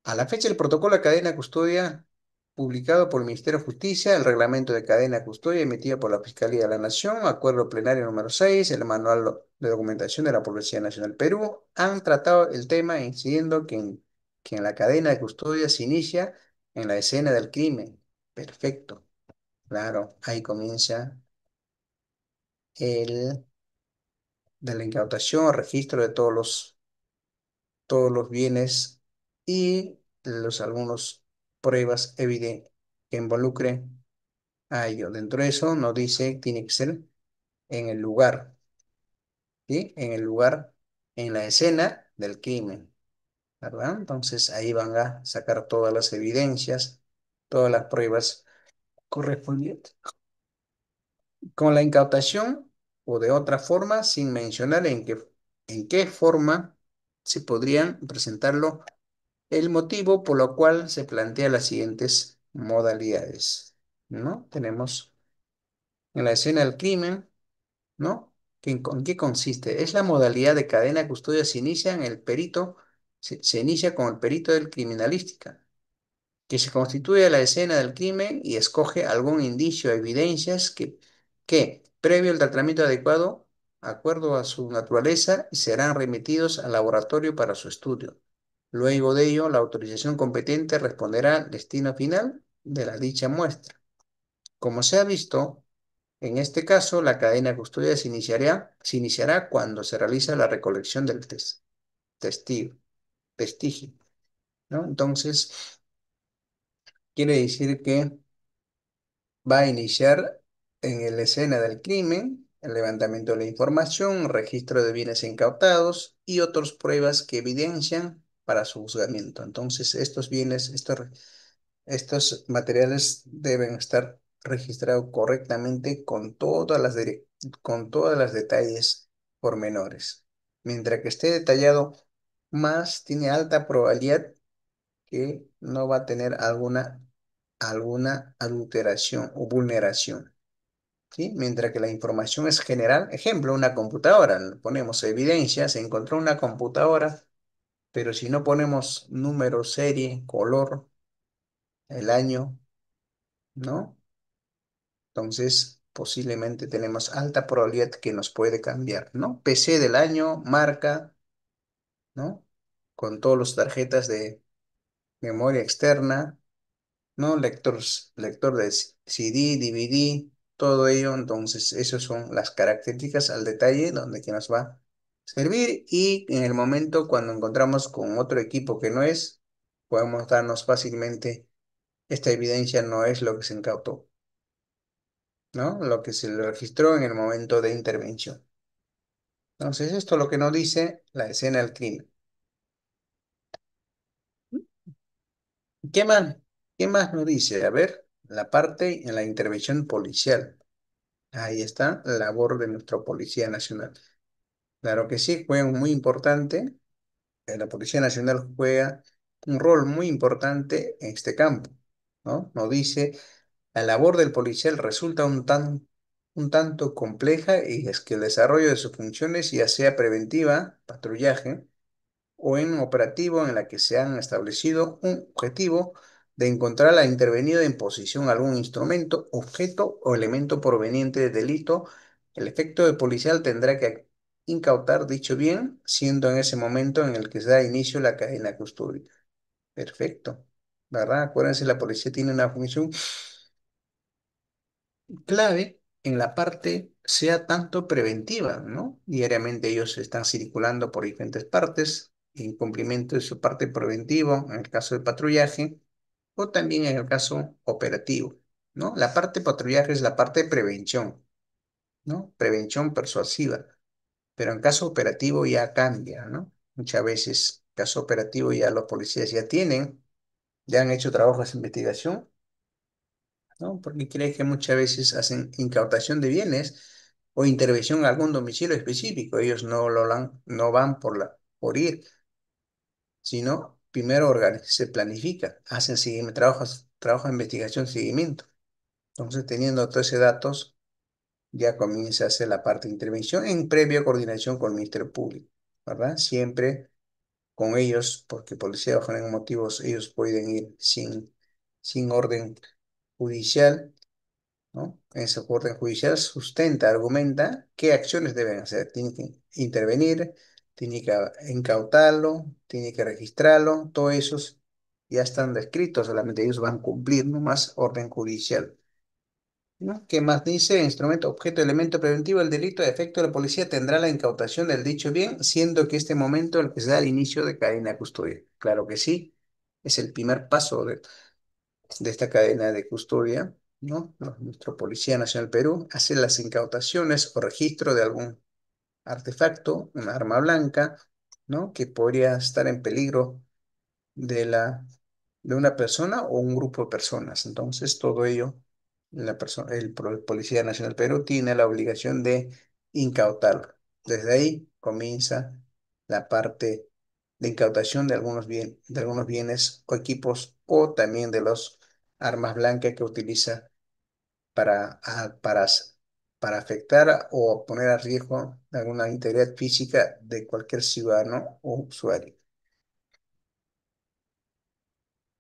A la fecha del protocolo de cadena de custodia publicado por el Ministerio de Justicia, el reglamento de cadena de custodia emitido por la Fiscalía de la Nación, acuerdo plenario número 6, el manual de documentación de la Policía Nacional Perú, han tratado el tema incidiendo que en la cadena de custodia se inicia en la escena del crimen. Perfecto, claro, ahí comienza el de la incautación, registro de todos los bienes y algunos pruebas evidentes que involucren a ello. Dentro de eso nos dice que tiene que ser en el lugar, ¿sí? En el lugar, en la escena del crimen, ¿verdad? Entonces ahí van a sacar todas las evidencias, todas las pruebas correspondientes. Con la incautación o de otra forma, sin mencionar en qué forma se podrían presentarlo el motivo por lo cual se plantea las siguientes modalidades, ¿no? Tenemos en la escena del crimen, ¿no? ¿En qué consiste? Es la modalidad de cadena de custodia se inicia en el perito, se inicia con el perito del criminalística, que se constituye la escena del crimen y escoge algún indicio o evidencias previo al tratamiento adecuado, acuerdo a su naturaleza, serán remitidos al laboratorio para su estudio. Luego de ello, la autorización competente responderá al destino final de la dicha muestra. Como se ha visto, en este caso, la cadena de custodia se iniciará cuando se realiza la recolección del testigo, vestigio, ¿no? Entonces, quiere decir que va a iniciar en la escena del crimen, el levantamiento de la información, registro de bienes incautados y otras pruebas que evidencian para su juzgamiento. Entonces, estos materiales deben estar registrados correctamente con todas las detalles pormenores. Mientras que esté detallado más, tiene alta probabilidad que no va a tener alguna adulteración o vulneración, ¿sí? Mientras que la información es general, ejemplo, una computadora, ponemos evidencia, se encontró una computadora, pero si no ponemos número, serie, color, el año, ¿no? Entonces, posiblemente tenemos alta probabilidad que nos puede cambiar, ¿no? PC del año, marca, ¿no? Con todas las tarjetas de memoria externa, ¿no? Lector de CD, DVD, todo ello. Entonces, esas son las características al detalle donde que nos va a servir y en el momento cuando encontramos con otro equipo que no es, podemos darnos fácilmente, esta evidencia no es lo que se incautó, ¿no? Lo que se le registró en el momento de intervención. Entonces, esto es lo que nos dice la escena del crimen. ¿Qué más? ¿Qué más nos dice? A ver, la parte en la intervención policial. Ahí está la labor de nuestra Policía Nacional. Claro que sí, juega un muy importante. La Policía Nacional juega un rol muy importante en este campo, ¿no? Nos dice, la labor del policial resulta un tanto compleja y es que el desarrollo de sus funciones, ya sea preventiva, patrullaje, o en un operativo en la que se han establecido un objetivo de encontrar al intervenido en posición algún instrumento, objeto o elemento proveniente de delito, el efecto de policial tendrá que incautar dicho bien, siendo en ese momento en el que se da inicio la cadena de custodia. Perfecto, ¿verdad? Acuérdense, la policía tiene una función clave en la parte sea tanto preventiva, ¿no? Diariamente ellos están circulando por diferentes partes en cumplimiento de su parte preventiva, en el caso de patrullaje, o también en el caso operativo, ¿no? La parte patrullaje es la parte de prevención, ¿no? Prevención persuasiva, pero en caso operativo ya cambia, ¿no? Muchas veces, caso operativo ya los policías ya han hecho trabajos de investigación, ¿no? Porque cree que muchas veces hacen incautación de bienes o intervención en algún domicilio específico. Ellos no van por ir, sino primero se planifica, hacen seguimiento, trabajo de investigación, seguimiento. Entonces, teniendo todos esos datos, ya comienza a hacer la parte de intervención en previa coordinación con el Ministerio Público, ¿verdad? Siempre con ellos, porque policía bajo ningún motivo ellos pueden ir sin orden judicial, ¿no? En ese orden judicial sustenta, argumenta qué acciones deben hacer. Tiene que intervenir, tiene que incautarlo, tiene que registrarlo, todos esos ya están descritos, solamente ellos van a cumplir nomás orden judicial, ¿no? ¿Qué más dice? Instrumento, objeto, elemento preventivo del delito de efecto de la policía tendrá la incautación del dicho bien, siendo que este momento el que se da el inicio de cadena de custodia. Claro que sí, es el primer paso de esta cadena de custodia, ¿no? Nuestro Policía Nacional Perú hace las incautaciones o registro de algún artefacto, una arma blanca, ¿no? Que podría estar en peligro de de una persona o un grupo de personas. Entonces, todo ello, el Policía Nacional Perú tiene la obligación de incautarlo. Desde ahí comienza la parte de incautación de de algunos bienes o equipos o también de los armas blancas que utiliza para, para afectar o poner a riesgo alguna integridad física de cualquier ciudadano o usuario.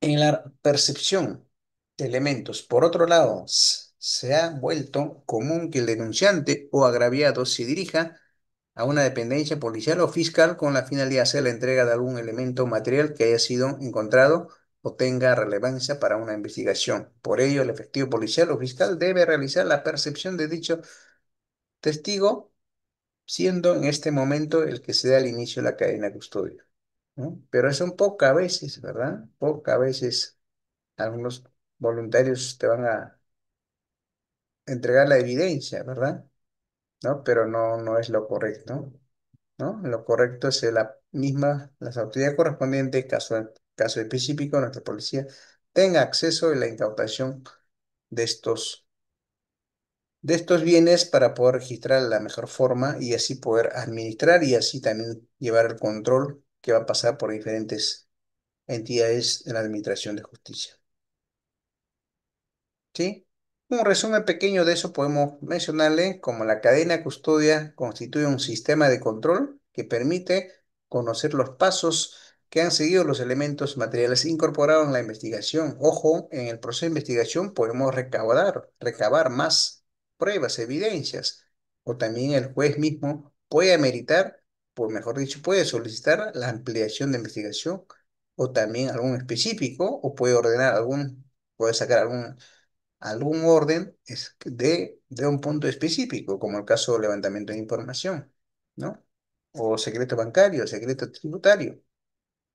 En la percepción de elementos, por otro lado, se ha vuelto común que el denunciante o agraviado se dirija a una dependencia policial o fiscal con la finalidad de hacer la entrega de algún elemento material que haya sido encontrado o tenga relevancia para una investigación. Por ello, el efectivo policial o fiscal debe realizar la percepción de dicho testigo, siendo en este momento el que se da el inicio de la cadena de custodia, ¿no? Pero son pocas veces, ¿verdad? Pocas veces algunos voluntarios te van a entregar la evidencia, ¿verdad? ¿No? Pero no es lo correcto, ¿no? Lo correcto es las autoridades correspondientes, caso específico, nuestra policía tenga acceso a la incautación de de estos bienes para poder registrar de la mejor forma y así poder administrar y así también llevar el control que va a pasar por diferentes entidades de la Administración de Justicia. ¿Sí? Un resumen pequeño de eso podemos mencionarle como la cadena de custodia constituye un sistema de control que permite conocer los pasos que han seguido los elementos materiales incorporados en la investigación. Ojo, en el proceso de investigación podemos recabar más. pruebas, evidencias, o también el juez mismo puede ameritar, por mejor dicho, puede solicitar la ampliación de investigación o también algún específico, o puede ordenar puede sacar algún orden de un punto específico, como el caso de levantamiento de información, ¿no? O secreto bancario, secreto tributario.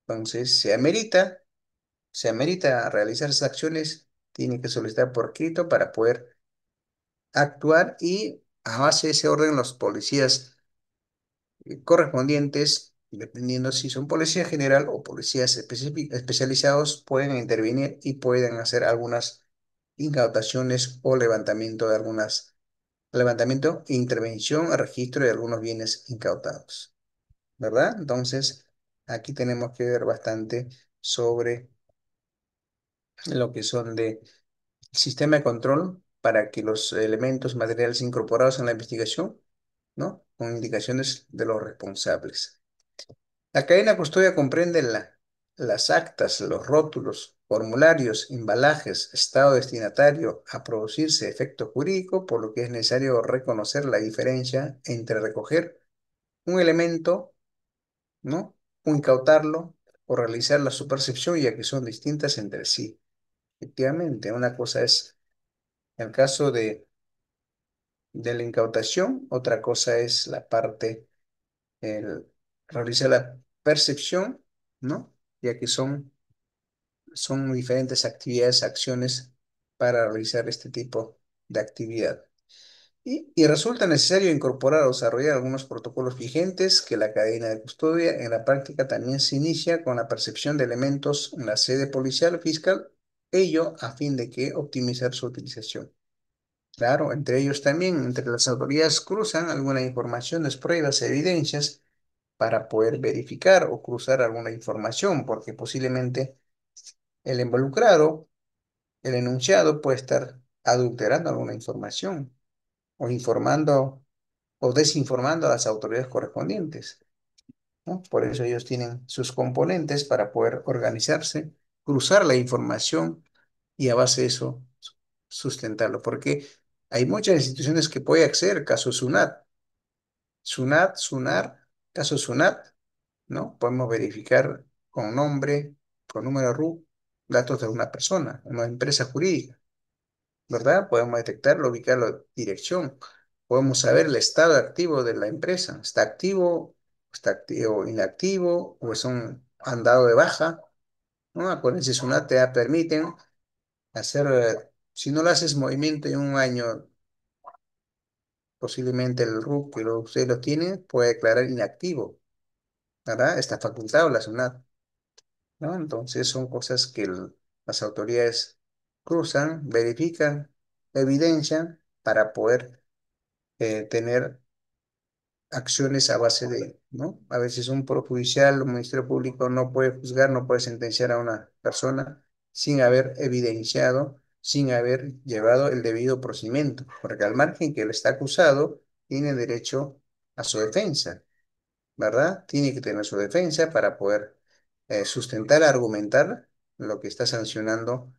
Entonces, se amerita realizar esas acciones, tiene que solicitar por escrito para poder actuar y a base de ese orden los policías correspondientes, dependiendo si son policía general o policías especializados, pueden intervenir y pueden hacer algunas incautaciones o levantamiento e intervención a registro de algunos bienes incautados, ¿verdad? Entonces, aquí tenemos que ver bastante sobre lo que son de sistema de control para que los elementos materiales incorporados en la investigación, ¿no? Con indicaciones de los responsables. La cadena custodia comprende las actas, los rótulos, formularios, embalajes, estado destinatario a producirse efecto jurídico, por lo que es necesario reconocer la diferencia entre recoger un elemento, ¿no? O incautarlo o realizar la su percepción, ya que son distintas entre sí. Efectivamente, una cosa es el caso de la incautación, otra cosa es la parte, el realizar la percepción, ¿no? Ya que son diferentes actividades, acciones para realizar este tipo de actividad. Y resulta necesario incorporar o desarrollar algunos protocolos vigentes que la cadena de custodia en la práctica también se inicia con la percepción de elementos en la sede policial o fiscal, ello a fin de que optimizar su utilización. Claro, entre ellos también, entre las autoridades cruzan algunas informaciones, pruebas, evidencias para poder verificar o cruzar alguna información, porque posiblemente el involucrado, el enunciado puede estar adulterando alguna información o informando o desinformando a las autoridades correspondientes, ¿no? Por eso ellos tienen sus componentes para poder organizarse, cruzar la información y a base de eso sustentarlo, porque hay muchas instituciones que pueden acceder, caso SUNAT, caso SUNAT, ¿no? Podemos verificar con nombre, con número RU, datos de una persona, una empresa jurídica, ¿verdad? Podemos detectarlo, ubicarlo, dirección. Podemos saber el estado activo de la empresa. Está activo, inactivo, o han dado de baja, ¿no? Acuérdense, SUNAT te permiten hacer, si no le haces movimiento en un año, posiblemente el RUC que usted lo tiene puede declarar inactivo, ¿verdad? Está facultado la SUNAT, ¿no? Entonces son cosas que las autoridades cruzan, verifican, evidencian para poder tener acciones a base de, ¿no? A veces un poder judicial, un ministerio público no puede juzgar, no puede sentenciar a una persona sin haber evidenciado, sin haber llevado el debido procedimiento, porque al margen que él está acusado, tiene derecho a su defensa, ¿verdad? Tiene que tener su defensa para poder sustentar, argumentar lo que está sancionando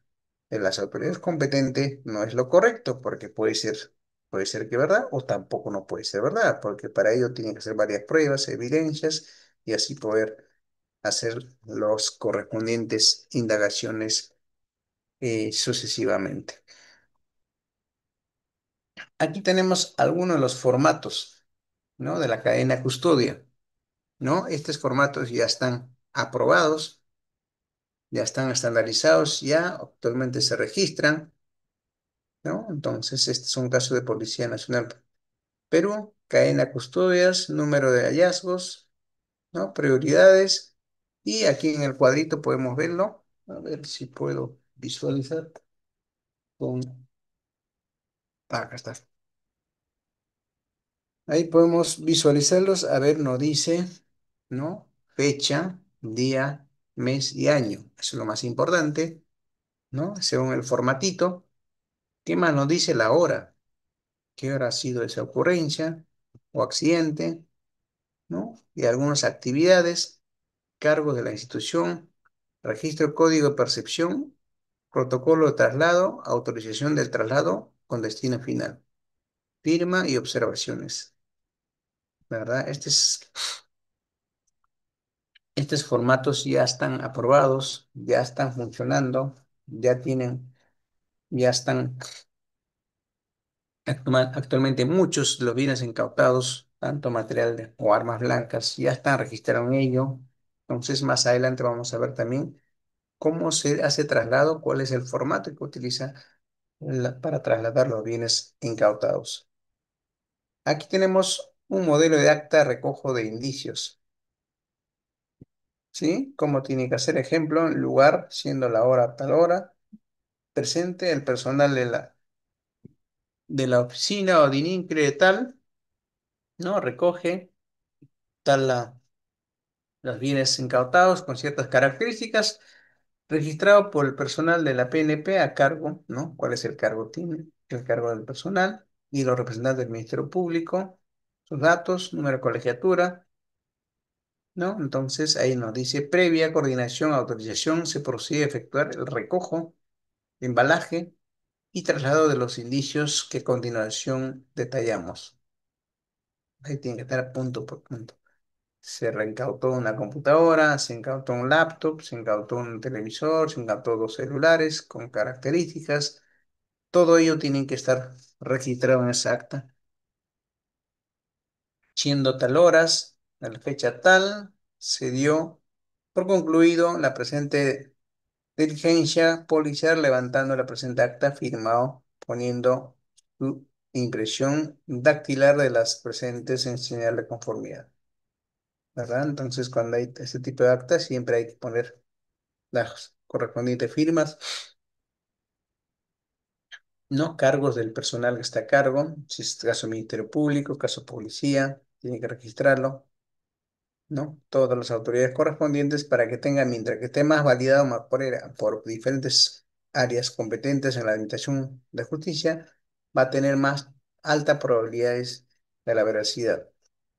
en las autoridades competentes no es lo correcto, porque puede ser que verdad o tampoco no puede ser verdad, porque para ello tienen que hacer varias pruebas, evidencias y así poder hacer los correspondientes indagaciones sucesivamente. Aquí tenemos algunos de los formatos, ¿no? De la cadena custodia, ¿no? Estos formatos ya están aprobados, ya están estandarizados, ya actualmente se registran, ¿no? Entonces, este es un caso de Policía Nacional Perú, cadena custodias, número de hallazgos, ¿no? Prioridades. Y aquí en el cuadrito podemos verlo. A ver si puedo visualizar con... acá está. Ahí podemos visualizarlos. A ver, nos dice, ¿no? Fecha, día, mes y año. Eso es lo más importante, ¿no? Según el formatito. ¿Qué más nos dice la hora? ¿Qué hora ha sido esa ocurrencia o accidente? ¿No? Y algunas actividades, cargos de la institución, registro código de percepción, protocolo de traslado, autorización del traslado con destino final. firma y observaciones, ¿verdad? Estos formatos ya están aprobados, ya están funcionando, ya tienen, ya están actualmente muchos de los bienes incautados, tanto material o armas blancas, ya están registrados en ello. Entonces, más adelante vamos a ver también cómo se hace traslado, cuál es el formato que utiliza para trasladar los bienes incautados. Aquí tenemos un modelo de acta de recojo de indicios, ¿sí? Cómo tiene que hacer, ejemplo, lugar, siendo la hora tal hora, presente el personal de la oficina o de ININCRE tal, ¿no? Recoge tal los bienes incautados con ciertas características, registrado por el personal de la PNP a cargo, ¿no? ¿Cuál es el cargo? Tiene el cargo del personal y los representantes del Ministerio Público, sus datos, número de colegiatura, ¿no? Entonces ahí nos dice, previa coordinación, autorización, se procede a efectuar el recojo, embalaje y traslado de los indicios que a continuación detallamos. Ahí tiene que estar punto por punto. Se reincautó una computadora, se incautó un laptop, se incautó un televisor, se incautó dos celulares con características. Todo ello tiene que estar registrado en esa acta. Siendo tal horas, a la fecha tal, se dio por concluido la presente diligencia policial levantando la presente acta firmado, poniendo su impresión dactilar de las presentes en señal de conformidad, ¿verdad? Entonces, cuando hay este tipo de actas, siempre hay que poner las correspondientes firmas, ¿no? Cargos del personal que está a cargo, si es caso Ministerio Público, caso policía, tiene que registrarlo, ¿no? Todas las autoridades correspondientes para que tengan, mientras que esté más validado más por diferentes áreas competentes en la Administración de Justicia, va a tener más altas probabilidades de la veracidad.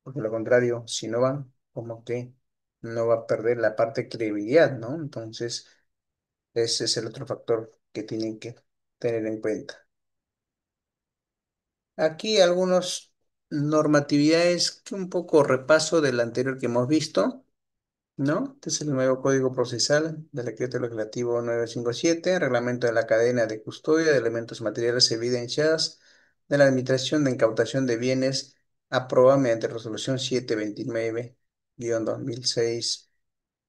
Porque lo contrario, si no van, como que no va a perder la parte de credibilidad, ¿no? Entonces, ese es el otro factor que tienen que tener en cuenta. Aquí algunas normatividades que un poco repaso del anterior que hemos visto, ¿no? Este es el nuevo Código Procesal del Decreto Legislativo 957, Reglamento de la Cadena de Custodia de Elementos Materiales Evidenciados de la Administración de Incautación de Bienes, aprobada mediante Resolución 729-2006,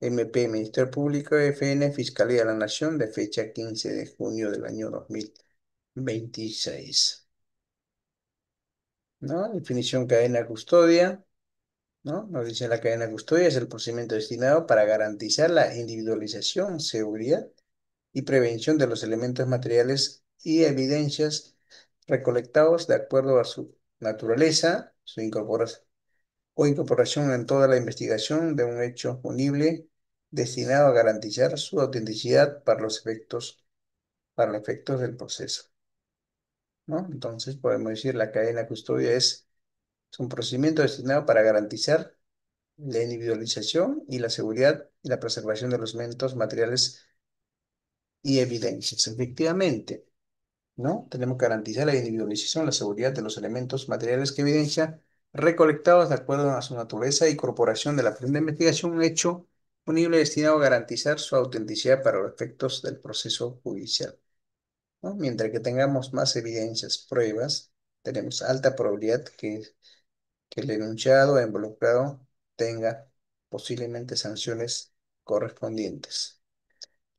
MP, Ministerio Público, FN, Fiscalía de la Nación, de fecha 15 de junio del año 2026, ¿no? Definición cadena de custodia, ¿no? Nos dice la cadena de custodia es el procedimiento destinado para garantizar la individualización, seguridad y prevención de los elementos materiales y evidencias recolectados de acuerdo a su naturaleza, su incorporación o incorporación en toda la investigación de un hecho punible destinado a garantizar su autenticidad para los efectos del proceso, ¿no? Entonces podemos decir la cadena de custodia es un procedimiento destinado para garantizar la individualización y la seguridad y la preservación de los elementos materiales y evidencias. Efectivamente, ¿no? Tenemos que garantizar la individualización, la seguridad de los elementos materiales que evidencia recolectados de acuerdo a su naturaleza y corporación de la presente investigación, un hecho punible destinado a garantizar su autenticidad para los efectos del proceso judicial, ¿no? Mientras que tengamos más evidencias, pruebas, tenemos alta probabilidad que el enunciado o involucrado tenga posiblemente sanciones correspondientes.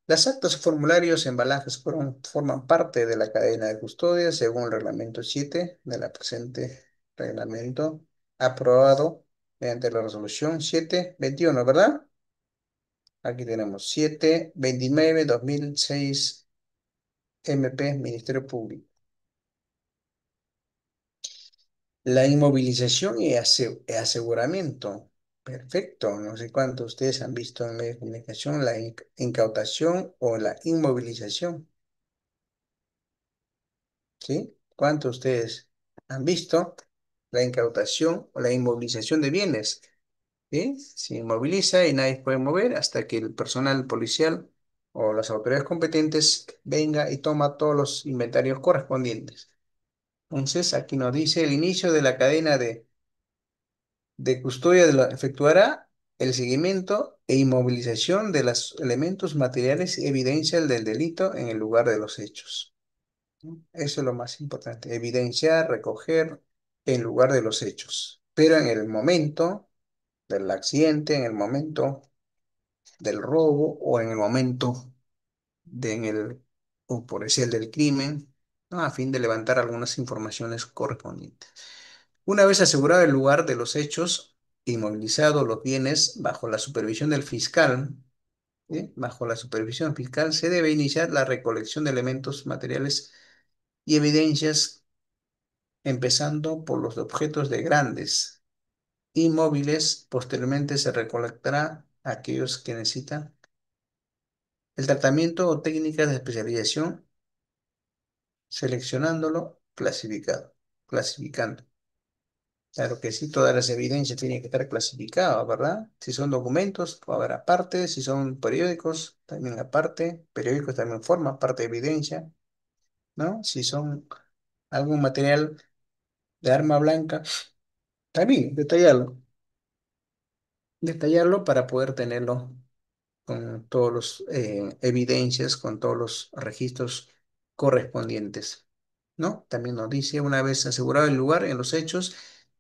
Las actas o formularios embalajes forman parte de la cadena de custodia según el reglamento 7 de la presente reglamento aprobado mediante la resolución 721, ¿verdad? Aquí tenemos 729-2006 MP, Ministerio Público. La inmovilización y aseguramiento. Perfecto. No sé cuántos de ustedes han visto en medios de comunicación la incautación o la inmovilización. ¿Sí? ¿Cuántos de ustedes han visto la incautación o la inmovilización de bienes? ¿Sí? Se inmoviliza y nadie puede mover hasta que el personal policial o las autoridades competentes venga y toma todos los inventarios correspondientes. Entonces, aquí nos dice el inicio de la cadena de custodia efectuará el seguimiento e inmovilización de los elementos materiales y evidencias del delito en el lugar de los hechos, ¿no? Eso es lo más importante, evidenciar, recoger en lugar de los hechos. Pero en el momento del accidente, en el momento del robo o en el momento en el, o por decir, el del crimen, ¿no? A fin de levantar algunas informaciones correspondientes. Una vez asegurado el lugar de los hechos, inmovilizados los bienes bajo la supervisión del fiscal, ¿sí? Bajo la supervisión fiscal se debe iniciar la recolección de elementos materiales y evidencias, empezando por los objetos de grandes inmóviles. Posteriormente se recolectará aquellos que necesitan el tratamiento o técnicas de especialización, seleccionándolo, clasificando. Claro que sí, todas las evidencias tienen que estar clasificadas, ¿verdad? Si son documentos, va a haber aparte; si son periódicos, también aparte; periódicos también forman parte de evidencia, ¿no? Si son algún material de arma blanca, también detallarlo para poder tenerlo con todos los evidencias, con todos los registros correspondientes, ¿no? También nos dice, una vez asegurado el lugar en los hechos,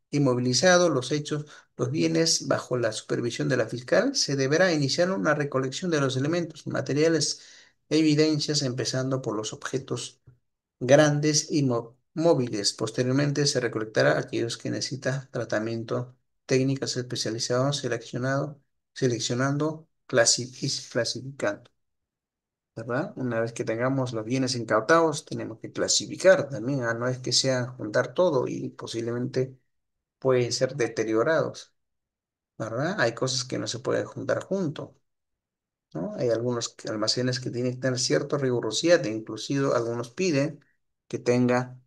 inmovilizado los hechos, los bienes bajo la supervisión de la fiscal, se deberá iniciar una recolección de los elementos, materiales, evidencias, empezando por los objetos grandes y móviles. Posteriormente se recolectará aquellos que necesitan tratamiento, técnicas especializadas, seleccionando, clasificando, ¿verdad? Una vez que tengamos los bienes incautados, tenemos que clasificar también. No es que sea juntar todo y posiblemente pueden ser deteriorados, ¿verdad? Hay cosas que no se pueden juntar junto, ¿no? Hay algunos almacenes que tienen que tener cierta rigurosidad, e inclusive algunos piden que tenga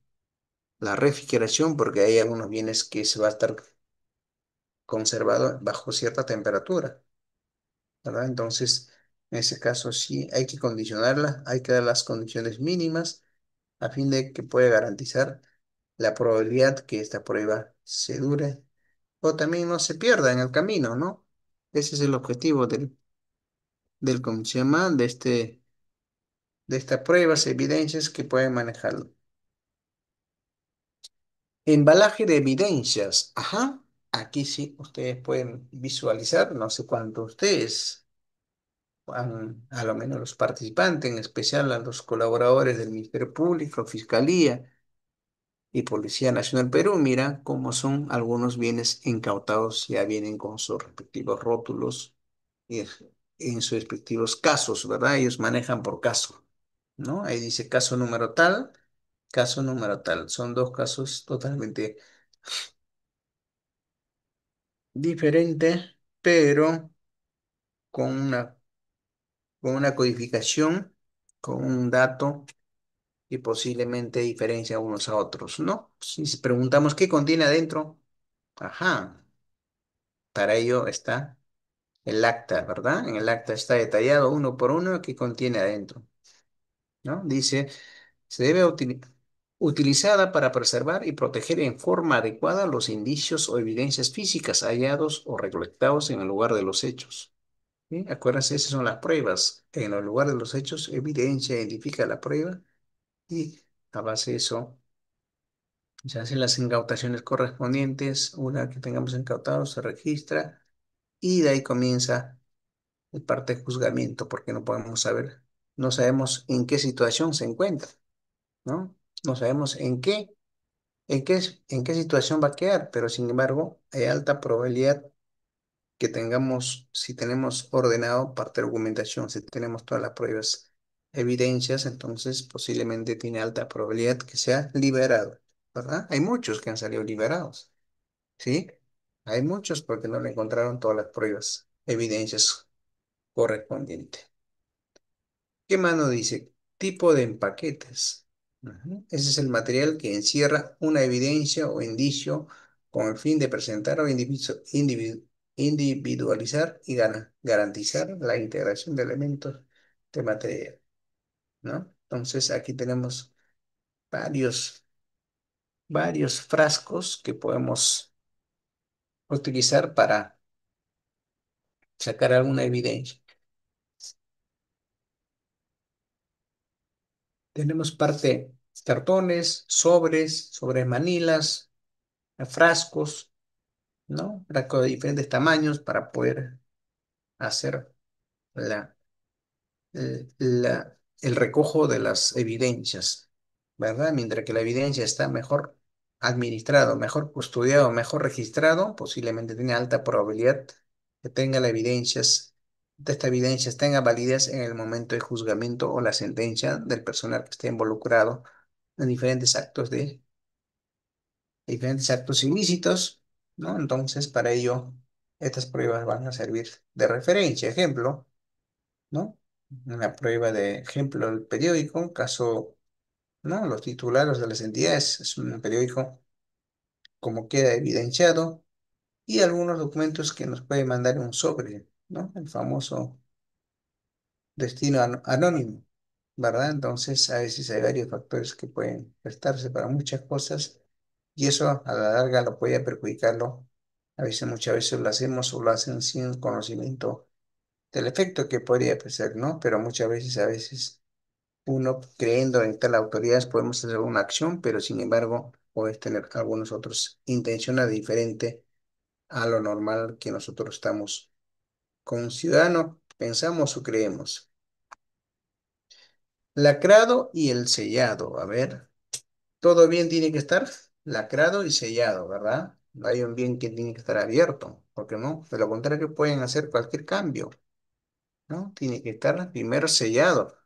la refrigeración, porque hay algunos bienes que se va a estar conservado bajo cierta temperatura, ¿verdad? Entonces, en ese caso sí hay que condicionarla, hay que dar las condiciones mínimas a fin de que pueda garantizar la probabilidad que esta prueba se dure o también no se pierda en el camino, ¿no? Ese es el objetivo ¿cómo se llama? De estas pruebas, evidencias que pueden manejarlo. Embalaje de evidencias. Ajá. Aquí sí, ustedes pueden visualizar, no sé cuántos ustedes, a lo menos los participantes, en especial a los colaboradores del Ministerio Público, Fiscalía y Policía Nacional Perú, mira cómo son algunos bienes incautados, ya vienen con sus respectivos rótulos y en sus respectivos casos, ¿verdad? Ellos manejan por caso, ¿no? Ahí dice caso número tal, caso número tal. Son dos casos totalmente diferentes, pero con una codificación, con un dato que posiblemente diferencia unos a otros, ¿no? Si preguntamos qué contiene adentro, ajá, para ello está el acta, ¿verdad? En el acta está detallado uno por uno qué contiene adentro, ¿no? Dice, se debe utilizada para preservar y proteger en forma adecuada los indicios o evidencias físicas hallados o recolectados en el lugar de los hechos. ¿Sí? Acuérdense, esas son las pruebas. En el lugar de los hechos, evidencia, identifica la prueba y a base de eso se hacen las incautaciones correspondientes. Una que tengamos incautado se registra y de ahí comienza el parte de juzgamiento porque no podemos saber, no sabemos en qué situación se encuentra, ¿no? No sabemos en qué situación va a quedar, pero sin embargo hay alta probabilidad que tengamos, si tenemos ordenado parte de argumentación, si tenemos todas las pruebas, evidencias, entonces posiblemente tiene alta probabilidad que sea liberado, ¿verdad? Hay muchos que han salido liberados, ¿sí? Hay muchos porque no le encontraron todas las pruebas, evidencias correspondientes. ¿Qué más nos dice? Tipo de empaquetes. Ese es el material que encierra una evidencia o indicio con el fin de presentar o individualizar y garantizar la integración de elementos de material, ¿no? Entonces aquí tenemos varios. varios frascos que podemos utilizar para sacar alguna evidencia. Tenemos parte cartones, sobres manilas, frascos, ¿no? Frascos de diferentes tamaños para poder hacer la, el recojo de las evidencias, ¿verdad? Mientras que la evidencia está mejor administrado, mejor custodiado, mejor registrado, posiblemente tiene alta probabilidad que tenga la evidencias, de estas evidencias tenga validez en el momento de juzgamiento o la sentencia del personal que esté involucrado en diferentes actos ilícitos, ¿no? Entonces, para ello, estas pruebas van a servir de referencia. Ejemplo, ¿no? Una prueba de ejemplo, el periódico, caso, ¿no? Los titulares de las entidades, es un periódico como queda evidenciado, y algunos documentos que nos puede mandar un sobre, ¿no? El famoso destino anónimo, ¿verdad? Entonces, a veces hay varios factores que pueden prestarse para muchas cosas y eso a la larga lo puede perjudicarlo. A veces, muchas veces lo hacemos o lo hacen sin conocimiento del efecto que podría ser, ¿no? Pero muchas veces, a veces, uno creyendo en tal autoridad podemos hacer una acción, pero sin embargo, puedes tener algunos otros intenciones diferentes a lo normal que nosotros estamos con un ciudadano, pensamos o creemos. Lacrado y el sellado. A ver, todo bien tiene que estar lacrado y sellado, ¿verdad? No hay un bien que tiene que estar abierto, porque no, de lo contrario pueden hacer cualquier cambio, ¿no? Tiene que estar primero sellado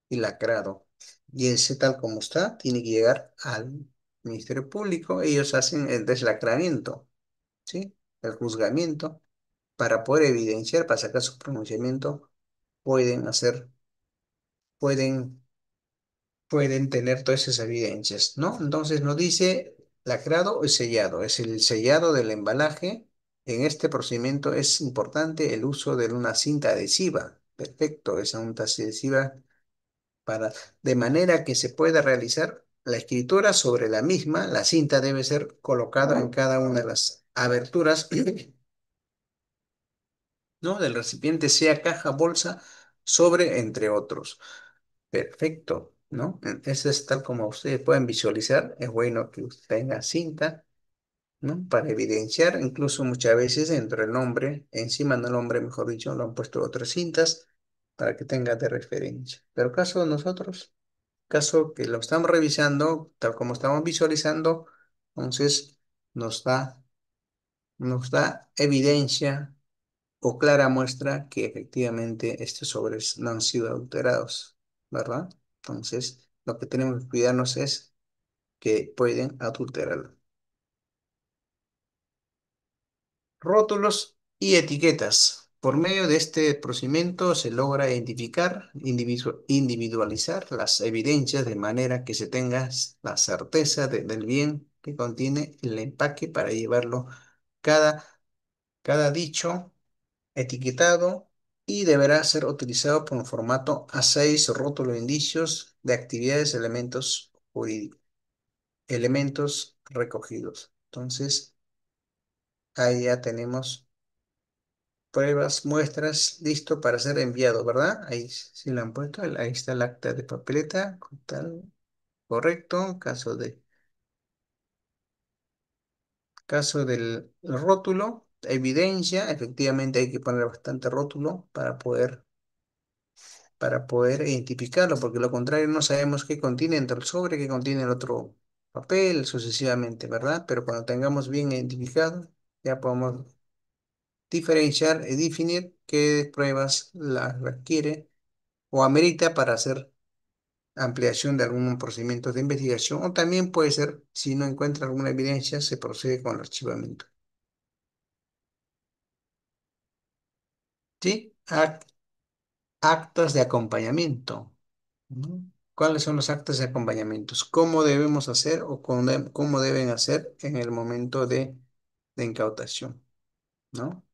y lacrado. Y ese tal como está, tiene que llegar al Ministerio Público. Ellos hacen el deslacramiento, ¿sí? El juzgamiento para poder evidenciar, para sacar su pronunciamiento, pueden hacer, pueden pueden tener todas esas evidencias, ¿no? Entonces nos dice lacrado o sellado, es el sellado del embalaje. En este procedimiento es importante el uso de una cinta adhesiva. Perfecto, esa cinta adhesiva para, de manera que se pueda realizar la escritura sobre la misma. La cinta debe ser colocada en cada una de las aberturas, ¿no? Del recipiente, sea caja, bolsa, sobre, entre otros. Perfecto, ¿no? Eso es tal como ustedes pueden visualizar. Es bueno que usted tenga cinta, ¿no? Para evidenciar, incluso muchas veces dentro del nombre, encima del nombre, mejor dicho, lo han puesto otras cintas para que tenga de referencia. Pero caso de nosotros, caso que lo estamos revisando, tal como estamos visualizando, entonces nos da, nos da evidencia o clara muestra que efectivamente estos sobres no han sido adulterados, ¿verdad? Entonces, lo que tenemos que cuidarnos es que pueden adulterarlo. Rótulos y etiquetas. Por medio de este procedimiento se logra identificar, individualizar las evidencias de manera que se tenga la certeza del bien que contiene el empaque para llevarlo cada, cada dicho etiquetado y deberá ser utilizado por un formato A6 rótulo de indicios de actividades, elementos jurídicos, elementos recogidos. Entonces, ahí ya tenemos pruebas, muestras, listo para ser enviado, ¿verdad? Ahí sí lo han puesto, ahí está el acta de papeleta, con tal, correcto, caso del rótulo, evidencia, efectivamente hay que poner bastante rótulo para poder identificarlo, porque lo contrario no sabemos qué contiene dentro del sobre, qué contiene el otro papel, sucesivamente, ¿verdad? Pero cuando tengamos bien identificado, ya podemos diferenciar y definir qué pruebas las requiere o amerita para hacer ampliación de algún procedimiento de investigación, o también puede ser, si no encuentra alguna evidencia, se procede con el archivamiento. ¿Sí? Actas de acompañamiento. ¿No? ¿Cuáles son los actos de acompañamientos? ¿Cómo debemos hacer o cómo deben hacer en el momento de incautación? ¿No?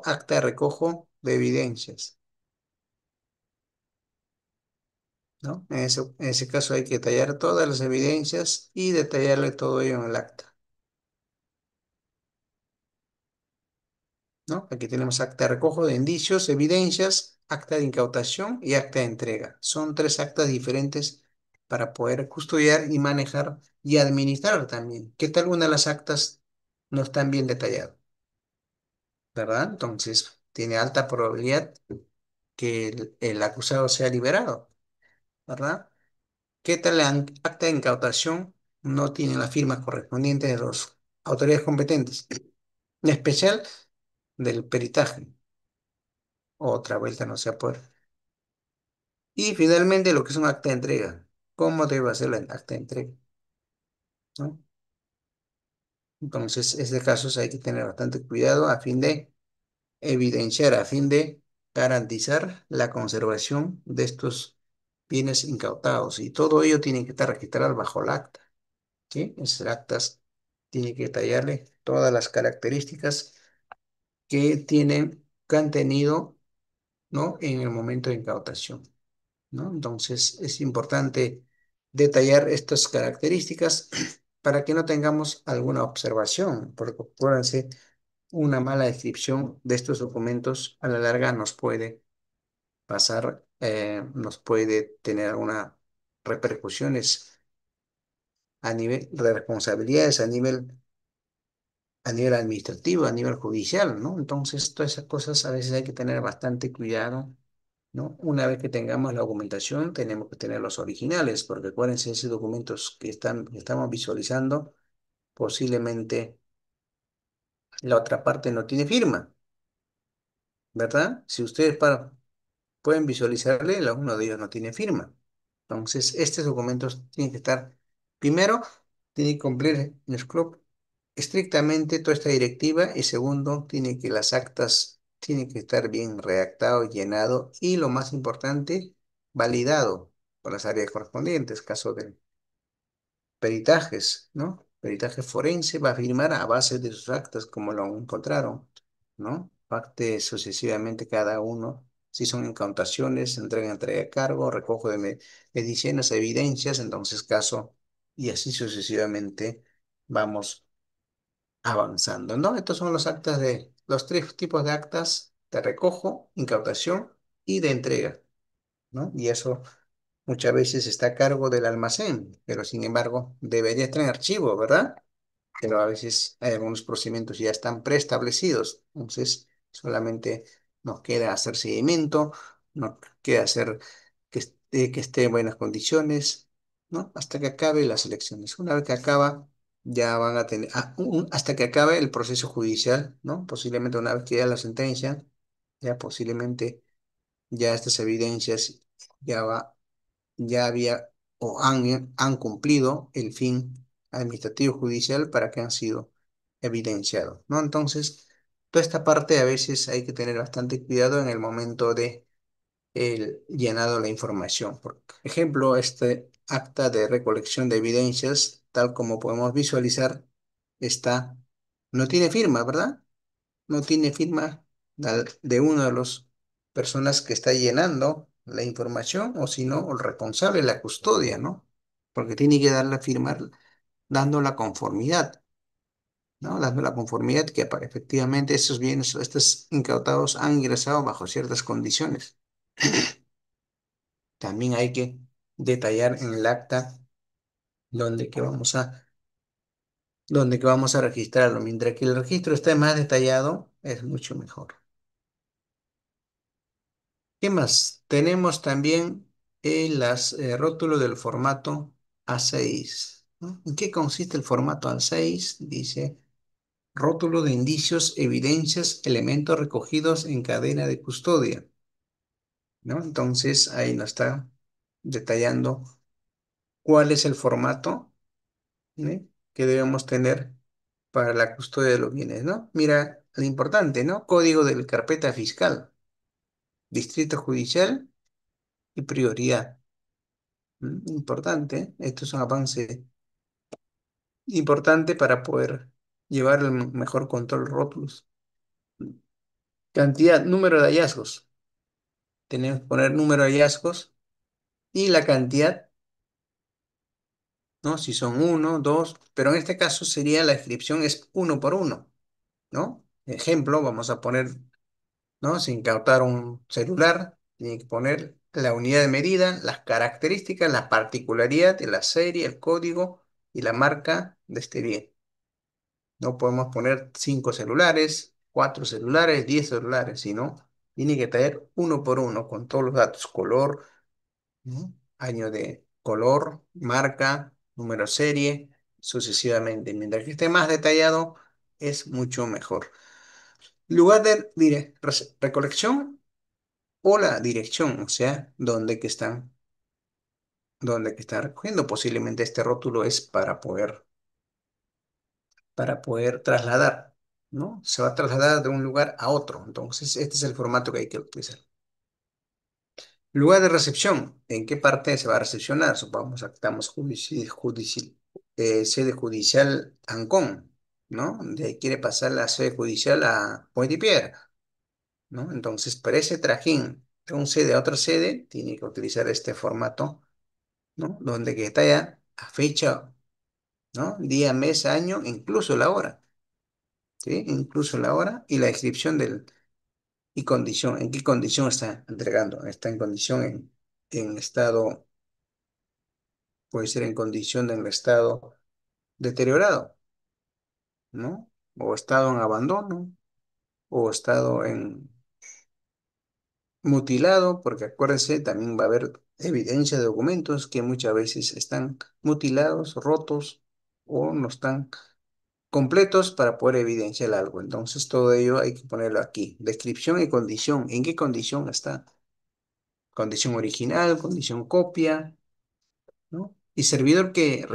Acta de recojo de evidencias. ¿no? En ese caso hay que detallar todas las evidencias y detallarle todo ello en el acta, ¿no? Aquí tenemos acta de recojo de indicios, evidencias, acta de incautación y acta de entrega. Son tres actas diferentes para poder custodiar y manejar y administrar también. ¿Qué tal una de las actas no están bien detalladas, verdad? Entonces, tiene alta probabilidad que el acusado sea liberado, ¿verdad? ¿Qué tal acta de incautación? No tiene la firma correspondiente de las autoridades competentes, en especial del peritaje. Otra vuelta no se puede. Y finalmente lo que es un acta de entrega. ¿Cómo debe hacer el acta de entrega? ¿No? Entonces, en este caso hay que tener bastante cuidado a fin de evidenciar, a fin de garantizar la conservación de estos bienes incautados. Y todo ello tiene que estar registrado bajo el acta. ¿Sí? Esas actas tiene que detallarle todas las características que han tenido, ¿no? En el momento de incautación, ¿no? Entonces es importante detallar estas características para que no tengamos alguna observación, porque acuérdense, una mala descripción de estos documentos a la larga nos puede pasar, nos puede tener algunas repercusiones a nivel de responsabilidades, a nivel administrativo, a nivel judicial, ¿no? Entonces, todas esas cosas a veces hay que tener bastante cuidado, ¿no? Una vez que tengamos la documentación, tenemos que tener los originales, porque acuérdense, esos documentos que estamos visualizando, posiblemente la otra parte no tiene firma, ¿verdad? Si ustedes pueden visualizarle, uno de ellos no tiene firma. Entonces, estos documentos tienen que estar, primero, tienen que cumplir el SCRUB estrictamente toda esta directiva y segundo, tiene que las actas tienen que estar bien redactado, llenado y lo más importante, validado por las áreas correspondientes, caso de peritajes, ¿no? Peritaje forense va a firmar a base de sus actas como lo encontraron, ¿no? Parte sucesivamente cada uno. Si son incautaciones, entrega a cargo, recojo de mediciones, evidencias, entonces caso, y así sucesivamente vamos avanzando, ¿no? Estos son los actas de, los tres tipos de actas de recojo, incautación y de entrega, ¿no? Y eso muchas veces está a cargo del almacén, pero sin embargo debería estar en archivo, ¿verdad? Pero a veces hay algunos procedimientos ya están preestablecidos, entonces solamente nos queda hacer seguimiento, nos queda hacer que esté en buenas condiciones, ¿no? Hasta que acabe las elecciones. Una vez que acaba, ya van a tener, hasta que acabe el proceso judicial, ¿no? Posiblemente una vez que ya la sentencia, ya posiblemente ya estas evidencias ya va ya había o han cumplido el fin administrativo judicial para que han sido evidenciados, ¿no? Entonces, toda esta parte a veces hay que tener bastante cuidado en el momento de el llenado de la información. Por ejemplo, este acta de recolección de evidencias, tal como podemos visualizar, está, no tiene firma, ¿verdad? No tiene firma de uno de los personas que está llenando la información o si no, el responsable de la custodia, ¿no? Porque tiene que darle a firmar dando la conformidad, ¿no? Dando la conformidad que efectivamente esos bienes, estos incautados han ingresado bajo ciertas condiciones. También hay que detallar en el acta donde que vamos donde que vamos a registrarlo. Mientras que el registro esté más detallado, es mucho mejor. ¿Qué más? Tenemos también el rótulo del formato A6, ¿no? ¿En qué consiste el formato A6? Dice rótulo de indicios, evidencias, elementos recogidos en cadena de custodia, ¿no? Entonces ahí nos está detallando cuál es el formato, ¿eh? Que debemos tener para la custodia de los bienes, ¿no? Mira, lo importante, ¿no? Código de la carpeta fiscal, distrito judicial y prioridad. Importante, ¿eh? Esto es un avance importante para poder llevar el mejor control rótulos. Cantidad, número de hallazgos. Tenemos que poner número de hallazgos y la cantidad, ¿no? Si son uno, dos, pero en este caso sería la inscripción es uno por uno, ¿no? Ejemplo, vamos a poner, ¿no? Se incautaron un celular, tiene que poner la unidad de medida, las características, la particularidad de la serie, el código y la marca de este bien. No podemos poner 5 celulares, 4 celulares, 10 celulares, sino tiene que traer uno por uno con todos los datos, color, ¿no? Año de color, marca, número serie, sucesivamente. Mientras que esté más detallado, es mucho mejor. Lugar de recolección o la dirección, o sea, dónde que están recogiendo. Posiblemente este rótulo es para poder trasladar, ¿no? Se va a trasladar de un lugar a otro. Entonces, este es el formato que hay que utilizar. Lugar de recepción. ¿En qué parte se va a recepcionar? Supongamos que estamos sede judicial Ancón, ¿no? De ahí quiere pasar la sede judicial a Puente y Piedra, ¿no? Entonces, para ese trajín de un sede a otra sede, tiene que utilizar este formato, ¿no? Donde que detalla a fecha, ¿no? Día, mes, año, incluso la hora, ¿sí? Incluso la hora y la descripción y condición, en qué condición está entregando. Está en condición en estado, puede ser en condición en estado deteriorado, ¿no? O estado en abandono, o estado en mutilado, porque acuérdense, también va a haber evidencia de documentos que muchas veces están mutilados, rotos o no están completos para poder evidenciar algo. Entonces, todo ello hay que ponerlo aquí. Descripción y condición. ¿En qué condición está? Condición original, condición copia, ¿no? Y servidor que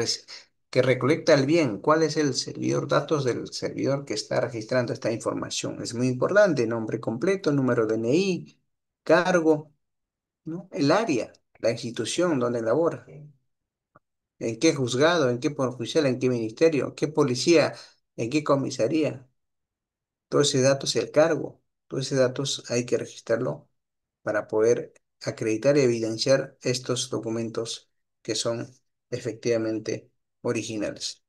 recolecta el bien. ¿Cuál es el servidor? Datos del servidor que está registrando esta información. Es muy importante. Nombre completo, número DNI, cargo, ¿no? El área, la institución donde labora. ¿En qué juzgado? ¿En qué poder judicial? ¿En qué ministerio? ¿Qué policía? ¿En qué comisaría? Todo ese dato es el cargo. Todos esos datos hay que registrarlo para poder acreditar y evidenciar estos documentos que son efectivamente originales.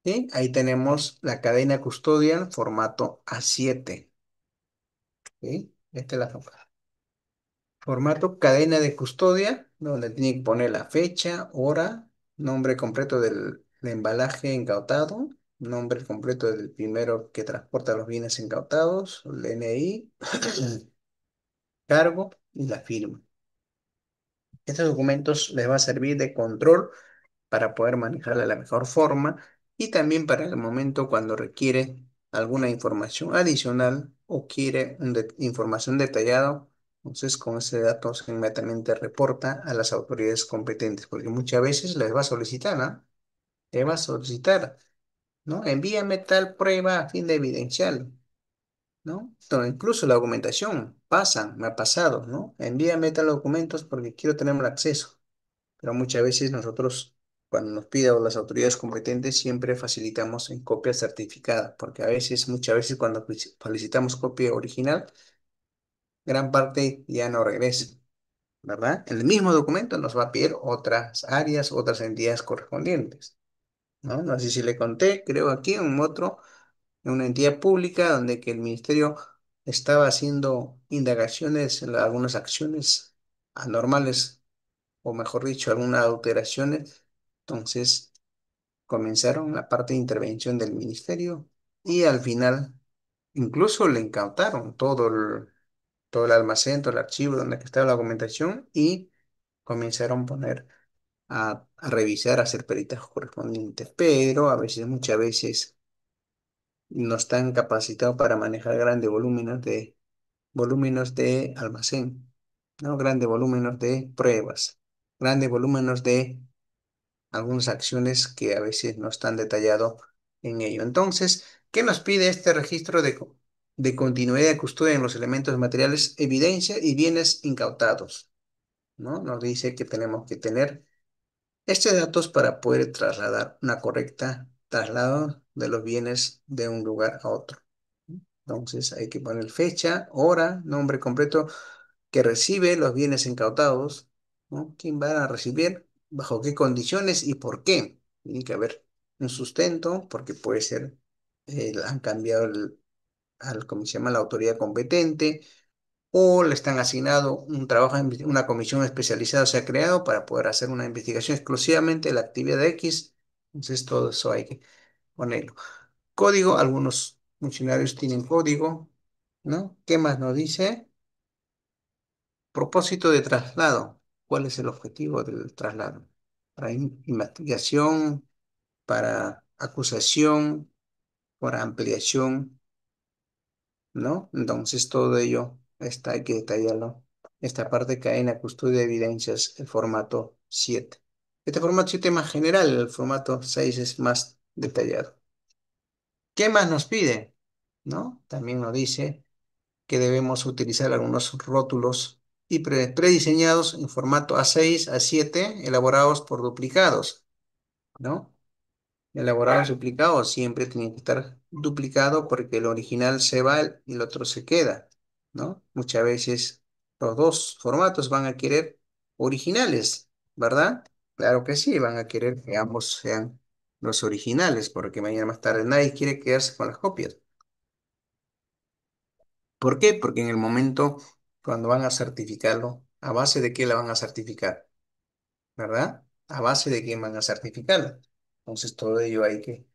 Y ahí tenemos la cadena custodial formato A7. ¿Sí? Esta es la formato cadena de custodia, donde tiene que poner la fecha, hora, nombre completo del embalaje incautado, nombre completo del primero que transporta los bienes incautados, el DNI, cargo y la firma. Estos documentos les va a servir de control para poder manejarla de la mejor forma y también para el momento cuando requiere alguna información adicional o quiere información detallada, entonces con ese dato se inmediatamente reporta a las autoridades competentes, porque muchas veces les va a solicitar, ¿no? Le va a solicitar, ¿no? Envíame tal prueba a fin de evidenciarlo, ¿no? Incluso la documentación pasa, me ha pasado, ¿no? Envíame tal documentos porque quiero tener el acceso. Pero muchas veces nosotros, cuando nos piden las autoridades competentes, siempre facilitamos en copia certificada, porque muchas veces cuando solicitamos copia original, gran parte ya no regresa, ¿verdad? En el mismo documento nos va a pedir otras áreas, otras entidades correspondientes, ¿no? No sé si le conté, creo aquí en una entidad pública donde que el ministerio estaba haciendo indagaciones en algunas acciones anormales, o mejor dicho, algunas alteraciones. Entonces comenzaron la parte de intervención del ministerio y al final incluso le incautaron todo el almacén, todo el archivo donde estaba la documentación y comenzaron a poner a revisar, a hacer peritas correspondientes. Pero muchas veces no están capacitados para manejar grandes volúmenes de almacén, ¿no? Grandes volúmenes de pruebas, grandes volúmenes de algunas acciones que a veces no están detallado en ello. Entonces, ¿qué nos pide este registro de continuidad de custodia en los elementos materiales, evidencia y bienes incautados? ¿No? Nos dice que tenemos que tener estos datos para poder trasladar una correcta traslado de los bienes de un lugar a otro. Entonces, hay que poner fecha, hora, nombre completo que recibe los bienes incautados, ¿no? ¿Quién va a recibir? ¿Bajo qué condiciones y por qué? Tiene que haber un sustento, porque puede ser, han cambiado ¿cómo se llama? La autoridad competente, o le están asignado un trabajo, una comisión especializada se ha creado para poder hacer una investigación exclusivamente de la actividad X. Entonces, todo eso hay que ponerlo. Código, algunos funcionarios tienen código, ¿no? ¿Qué más nos dice? Propósito de traslado. ¿Cuál es el objetivo del traslado? Para investigación, para acusación, para ampliación, ¿no? Entonces todo ello está, hay que detallarlo. Esta parte cae en la custodia de evidencias, el formato 7. Este formato 7 es más general, el formato 6 es más detallado. ¿Qué más nos pide? ¿No? También nos dice que debemos utilizar algunos rótulos y prediseñados en formato A6, A7, elaborados por duplicados, ¿no? Elaborados duplicados siempre tiene que estar duplicado porque el original se va y el otro se queda, ¿no? Muchas veces los dos formatos van a querer originales, ¿verdad? Claro que sí, van a querer que ambos sean los originales, porque mañana más tarde nadie quiere quedarse con las copias. ¿Por qué? Porque en el momento cuando van a certificarlo, ¿a base de qué la van a certificar? ¿Verdad? ¿A base de quién van a certificarla? Entonces todo ello hay que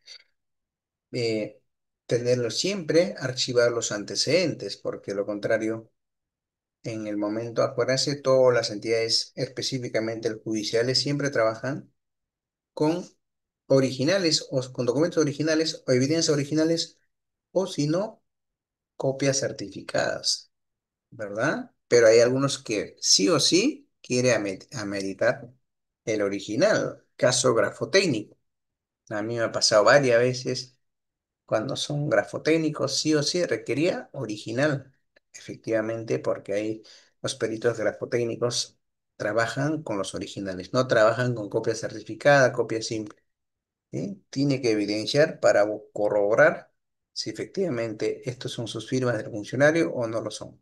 eh, tenerlo siempre, archivar los antecedentes, porque lo contrario, en el momento, acuérdense, todas las entidades, específicamente el judiciales, siempre trabajan con originales o con documentos originales o evidencias originales o si no, copias certificadas. ¿Verdad? Pero hay algunos que sí o sí quiere ameritar el original, caso grafotécnico. A mí me ha pasado varias veces cuando son grafotécnicos, sí o sí requería original, efectivamente, porque ahí los peritos grafotécnicos trabajan con los originales, no trabajan con copia certificada, copia simple. ¿Sí? Tiene que evidenciar para corroborar si efectivamente estos son sus firmas del funcionario o no lo son.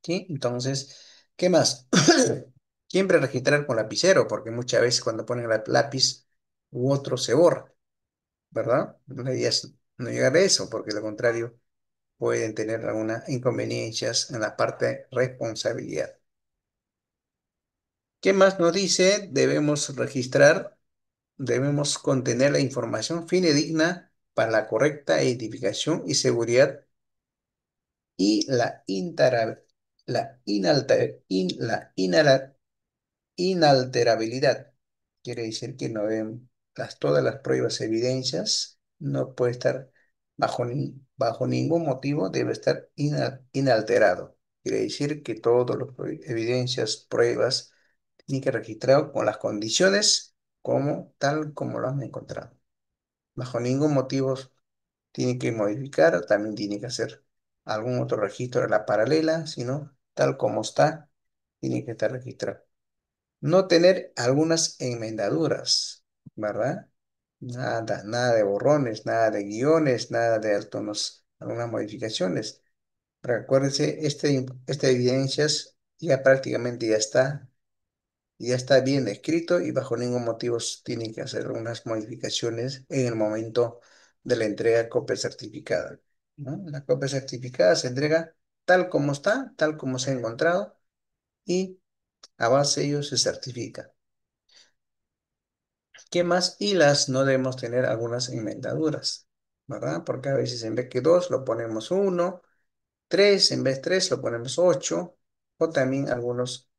¿Sí? Entonces, ¿qué más? Siempre registrar con lapicero, porque muchas veces cuando ponen el lápiz u otro se borra, ¿verdad? La idea es no llegar a eso, porque de lo contrario pueden tener algunas inconveniencias en la parte de responsabilidad. ¿Qué más nos dice? Debemos registrar, debemos contener la información fidedigna para la correcta identificación y seguridad y la inalterabilidad. Quiere decir que no ven todas las pruebas, evidencias, no puede estar bajo ningún motivo, debe estar inalterado. Quiere decir que todas las evidencias, pruebas, tienen que registrar con las condiciones como tal como lo han encontrado. Bajo ningún motivo tiene que modificar, también tiene que hacer algún otro registro de la paralela, sino tal como está, tiene que estar registrado. No tener algunas enmendaduras, ¿verdad? Nada, nada de borrones, nada de guiones, nada de algunas modificaciones. Recuérdense, esta evidencias ya prácticamente ya está bien escrito y bajo ningún motivo tiene que hacer algunas modificaciones en el momento de la entrega de copia certificada, ¿no? La copia certificada se entrega tal como está, tal como se ha encontrado y a base de ello se certifica. ¿Qué más? Y las no debemos tener algunas enmendaduras, ¿verdad? Porque a veces en vez que dos lo ponemos uno, tres, en vez de tres lo ponemos ocho, o también algunos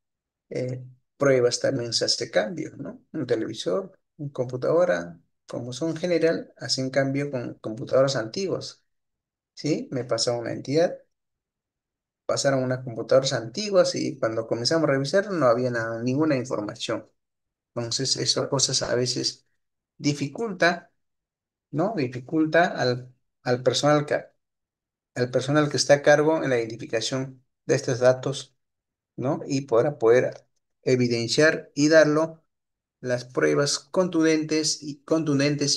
pruebas también se hace cambio, ¿no? Un televisor, una computadora, como son general, hacen cambio con computadoras antiguas, ¿sí? Me pasó a una entidad, pasaron unas computadoras antiguas y cuando comenzamos a revisar no había ninguna información. Entonces, esas cosas a veces dificulta, ¿no? Dificulta al personal que está a cargo en la identificación de estos datos, ¿no? Y para poder evidenciar y darlo las pruebas contundentes y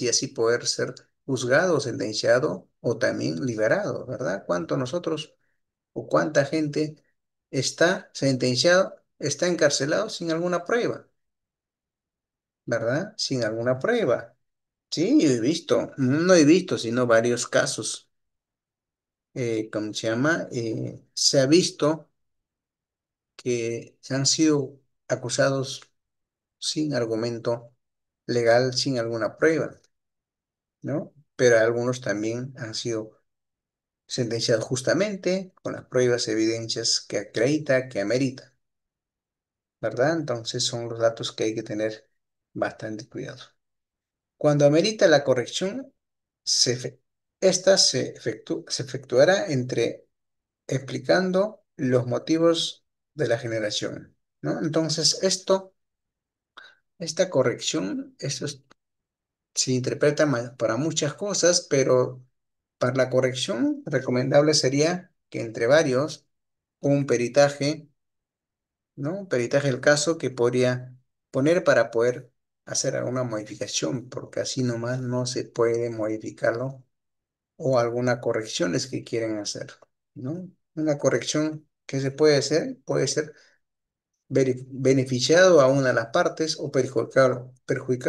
así poder ser juzgado, sentenciado o también liberado, ¿verdad? ¿Cuánto nosotros o cuánta gente está sentenciado está encarcelado sin alguna prueba, ¿verdad? Sin alguna prueba. Sí, he visto, no he visto, sino varios casos. ¿Cómo se llama? Se ha visto que se han sido acusados sin argumento legal, sin alguna prueba, ¿no? Pero algunos también han sido sentenciados justamente con las pruebas, evidencias que acredita, que amerita, ¿verdad? Entonces son los datos que hay que tener bastante cuidado. Cuando amerita la corrección, se efe- esta se efectuará entre explicando los motivos de la generación, ¿no? Entonces, esta corrección, se interpreta para muchas cosas, pero para la corrección recomendable sería que entre varios, un peritaje, ¿no? Un peritaje del caso que podría poner para poder hacer alguna modificación, porque así nomás no se puede modificarlo, o algunas correcciones que quieren hacer, ¿no? Una corrección que se puede ser beneficiado a una de las partes o perjudicado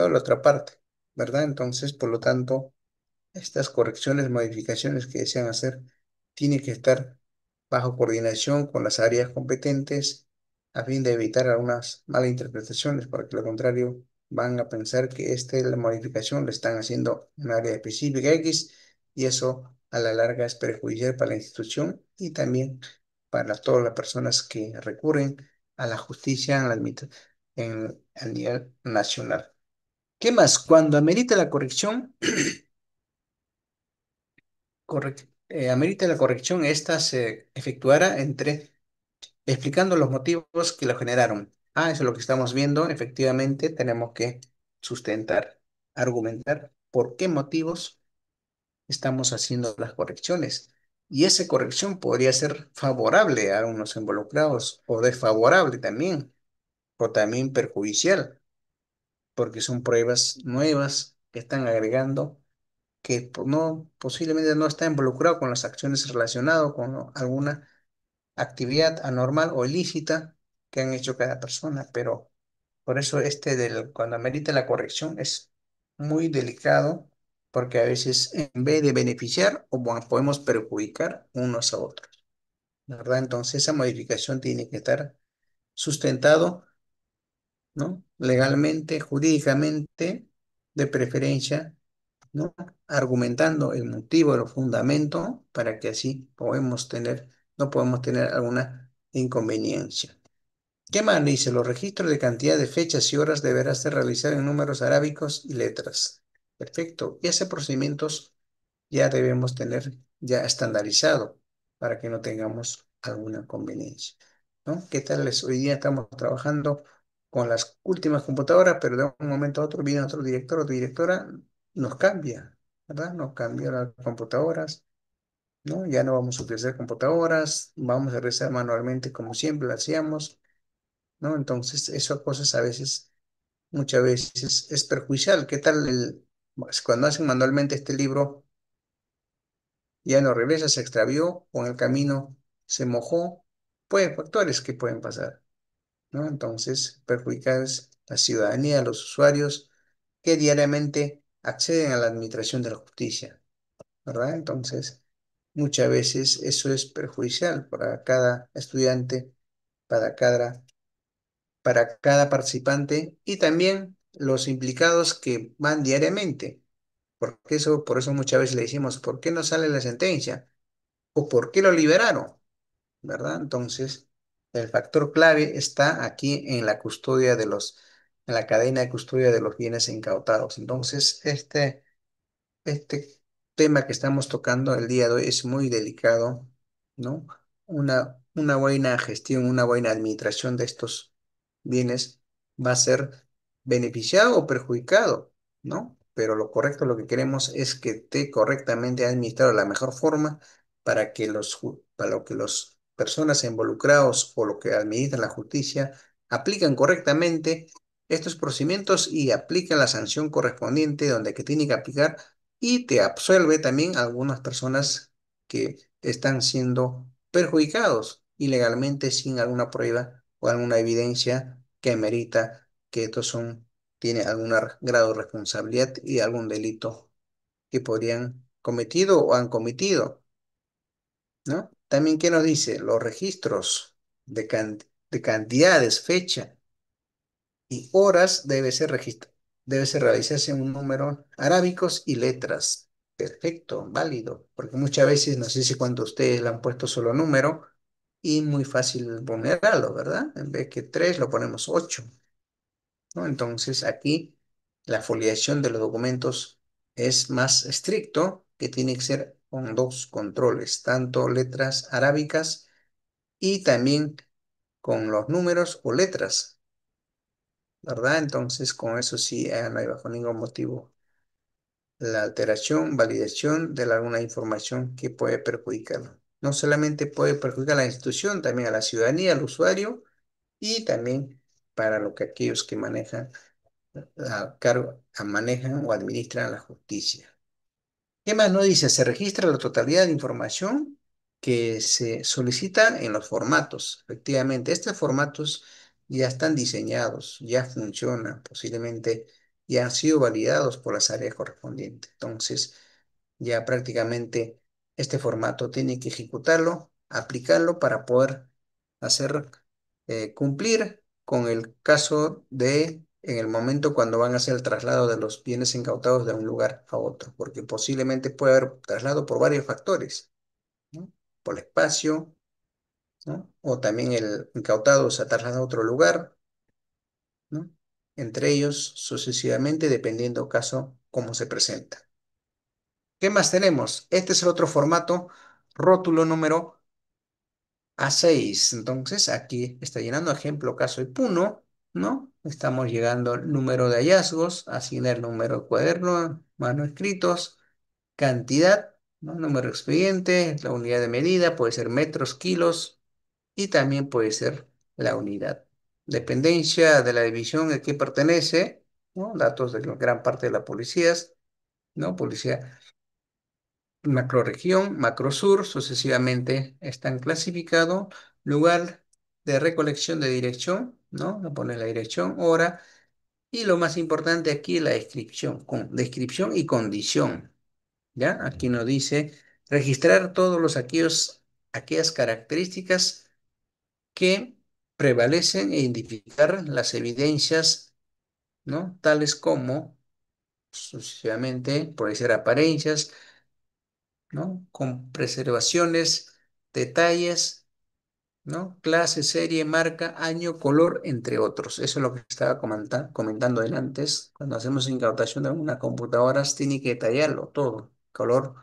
a la otra parte, ¿verdad? Entonces, por lo tanto, estas correcciones, modificaciones que desean hacer, tienen que estar bajo coordinación con las áreas competentes a fin de evitar algunas malas interpretaciones, porque lo contrario van a pensar que la modificación la están haciendo en un área específica X y eso a la larga es perjudicial para la institución y también para todas las personas que recurren a la justicia a nivel nacional. ¿Qué más? Cuando amerita la corrección, amerita la corrección, esta se efectuará explicando los motivos que lo generaron. Ah, eso es lo que estamos viendo. Efectivamente, tenemos que sustentar, argumentar por qué motivos estamos haciendo las correcciones. Y esa corrección podría ser favorable a unos involucrados o desfavorable también, o también perjudicial, porque son pruebas nuevas que están agregando que no, posiblemente no está involucrado con las acciones relacionadas con alguna actividad anormal o ilícita que han hecho cada persona, pero por eso cuando amerita la corrección es muy delicado porque a veces en vez de beneficiar o bueno, podemos perjudicar unos a otros, ¿verdad? Entonces esa modificación tiene que estar sustentado, ¿no? Legalmente, jurídicamente, de preferencia, ¿no? Argumentando el motivo, el fundamento, para que así no podemos tener alguna inconveniencia. ¿Qué más dice? Los registros de cantidad de fechas y horas deberán ser realizados en números arábicos y letras. Perfecto. Y ese procedimientos ya debemos tener ya estandarizado para que no tengamos alguna conveniencia, ¿no? ¿Qué tal es? Hoy día estamos trabajando con las últimas computadoras, pero de un momento a otro viene otro director o directora, nos cambia, ¿verdad? Nos cambia las computadoras, ¿no? Ya no vamos a utilizar computadoras, vamos a realizar manualmente como siempre lo hacíamos, ¿no? Entonces, esas cosas a veces, muchas veces es perjudicial. ¿Qué tal cuando hacen manualmente este libro? Ya no regresa, se extravió o en el camino se mojó. Pues factores que pueden pasar, ¿no? Entonces, perjudicar la ciudadanía, los usuarios que diariamente acceden a la administración de la justicia, ¿verdad? Entonces, muchas veces eso es perjudicial para cada estudiante, para cada participante y también los implicados que van diariamente. Por eso muchas veces le decimos, ¿por qué no sale la sentencia? ¿O por qué lo liberaron? ¿Verdad? Entonces, el factor clave está aquí en en la cadena de custodia de los bienes incautados. Entonces, este tema que estamos tocando el día de hoy es muy delicado, ¿no? Una buena gestión, una buena administración de estos bienes va a ser beneficiado o perjudicado, ¿no? Pero lo correcto, lo que queremos es que esté correctamente administrado de la mejor forma para lo que los personas involucrados o lo que administra la justicia aplican correctamente estos procedimientos y aplican la sanción correspondiente donde que tiene que aplicar y te absuelve también a algunas personas que están siendo perjudicados ilegalmente sin alguna prueba o alguna evidencia que amerita que tiene algún grado de responsabilidad y algún delito que podrían cometido o han cometido, ¿no? También, ¿qué nos dice? Los registros de cantidades, fecha y horas debe ser realizarse en un número arábicos y letras. Perfecto, válido, porque muchas veces, no sé si cuando ustedes le han puesto solo número y muy fácil vulnerarlo, ¿verdad? En vez que 3 lo ponemos 8, ¿no? Entonces aquí la foliación de los documentos es más estricto, que tiene que ser con dos controles, tanto letras arábicas y también con los números o letras, ¿verdad? Entonces con eso sí, no hay bajo ningún motivo la alteración, validación de alguna información que puede perjudicarlo. No solamente puede perjudicar a la institución, también a la ciudadanía, al usuario y también para aquellos que manejan manejan o administran la justicia. ¿Qué más nos dice? Se registra la totalidad de información que se solicita en los formatos. Efectivamente, estos formatos ya están diseñados, ya funcionan, posiblemente ya han sido validados por las áreas correspondientes. Entonces, ya prácticamente este formato tiene que ejecutarlo, aplicarlo para poder hacer cumplir con el caso en el momento cuando van a hacer el traslado de los bienes incautados de un lugar a otro, porque posiblemente puede haber traslado por varios factores, ¿no? Por el espacio, ¿no? O también el incautado se ha trasladado a otro lugar, ¿no? Entre ellos sucesivamente, dependiendo caso cómo se presenta. ¿Qué más tenemos? Este es el otro formato, rótulo número A6. Entonces, aquí está llenando ejemplo, caso y puno, ¿no? Estamos llegando al número de hallazgos, asignar el número de cuaderno, manuscritos, cantidad, ¿no? Número de expediente, la unidad de medida, puede ser metros, kilos y también puede ser la unidad. Dependencia de la división a que pertenece, ¿no? Datos de la gran parte de las policías, ¿no? Policía macrorregión, macrosur, sucesivamente están clasificados. Lugar de recolección de dirección, ¿no? Le pones la dirección, hora, y lo más importante aquí, la descripción, con descripción y condición, ¿ya? Aquí nos dice registrar todos aquellas características que prevalecen e identificar las evidencias, ¿no? Tales como, sucesivamente, puede ser apariencias, ¿no? Con preservaciones, detalles, ¿no? Clase, serie, marca, año, color, entre otros. Eso es lo que estaba comentando él antes. Cuando hacemos incautación de una computadora, tiene que detallarlo todo. Color,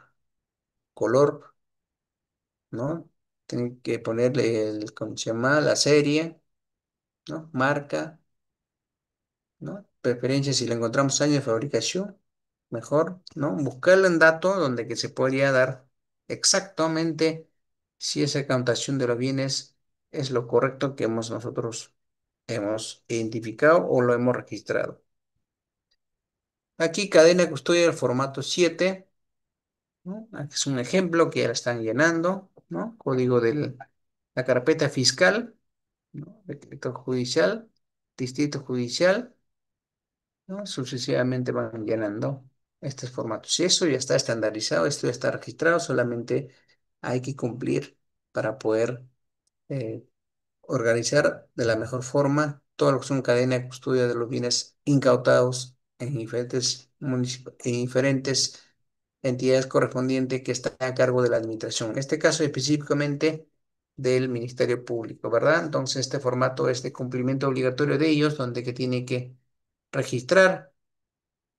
¿no? Tiene que ponerle ¿cómo se llama? La serie, ¿no? Marca, ¿no? Preferencia si le encontramos año de fabricación, mejor, ¿no? Buscarlo en datos donde que se podría dar exactamente si esa countación de los bienes es lo correcto que nosotros hemos identificado o lo hemos registrado. Aquí cadena de custodia del formato 7, ¿no? Aquí es un ejemplo que ya la están llenando, ¿no? Código de la carpeta fiscal, ¿no? Decreto judicial, distrito judicial, ¿no? Sucesivamente van llenando estos formatos. Si eso ya está estandarizado, esto ya está registrado, solamente hay que cumplir para poder eh, organizar de la mejor forma todo lo que son cadena de custodia de los bienes incautados en diferentes entidades correspondientes que están a cargo de la administración. En este caso específicamente del Ministerio Público, ¿verdad? Entonces este formato es de cumplimiento obligatorio de ellos, donde que tiene que registrar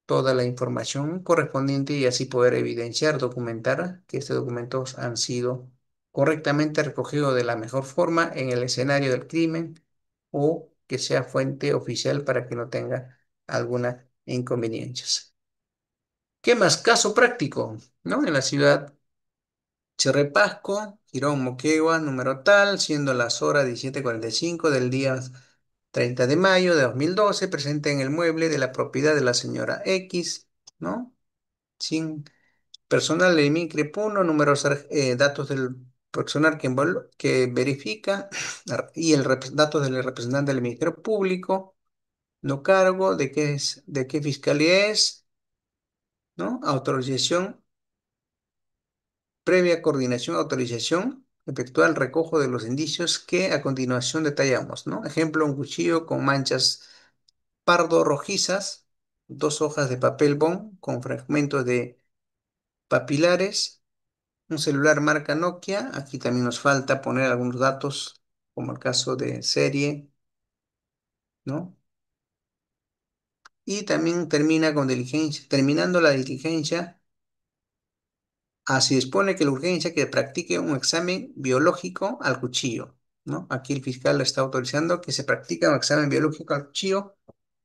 toda la información correspondiente y así poder evidenciar, documentar que estos documentos han sido correctamente recogidos de la mejor forma en el escenario del crimen o que sea fuente oficial para que no tenga alguna inconveniencia. ¿Qué más? Caso práctico, ¿no? En la ciudad Chirripasco, Girón Moquegua, número tal, siendo las horas 17:45 del día 30 de mayo de 2012, presente en el mueble de la propiedad de la señora X, ¿no? Sin personal de Micre Puno, datos del personal que verifica y datos del representante del Ministerio Público, no cargo, de qué fiscalía es, ¿no? Autorización, previa coordinación, autorización, efectuar el recojo de los indicios que a continuación detallamos, ¿no? Ejemplo, un cuchillo con manchas pardo rojizas, dos hojas de papel bond con fragmentos de papilares, un celular marca Nokia. Aquí también nos falta poner algunos datos, como el caso de serie, ¿no? Y también termina con diligencia, terminando la diligencia. Así dispone que la urgencia que practique un examen biológico al cuchillo, ¿no? Aquí el fiscal le está autorizando que se practique un examen biológico al cuchillo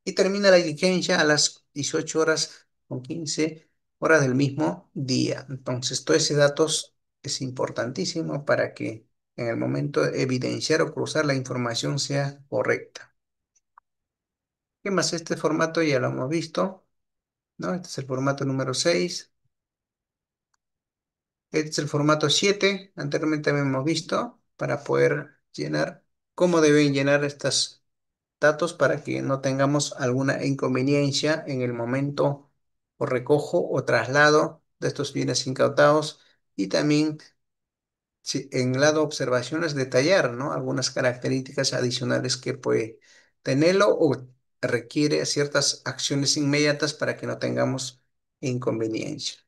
y termina la diligencia a las 18 horas con 15 horas del mismo día. Entonces, todo ese datos es importantísimo para que en el momento de evidenciar o cruzar la información sea correcta. ¿Qué más? Este formato ya lo hemos visto, ¿no? Este es el formato número 6. Este es el formato 7. Anteriormente hemos visto para poder llenar cómo deben llenar estos datos para que no tengamos alguna inconveniencia en el momento o recojo o traslado de estos bienes incautados. Y también en el lado observaciones detallar, ¿no? Algunas características adicionales que puede tenerlo o requiere ciertas acciones inmediatas para que no tengamos inconveniencia,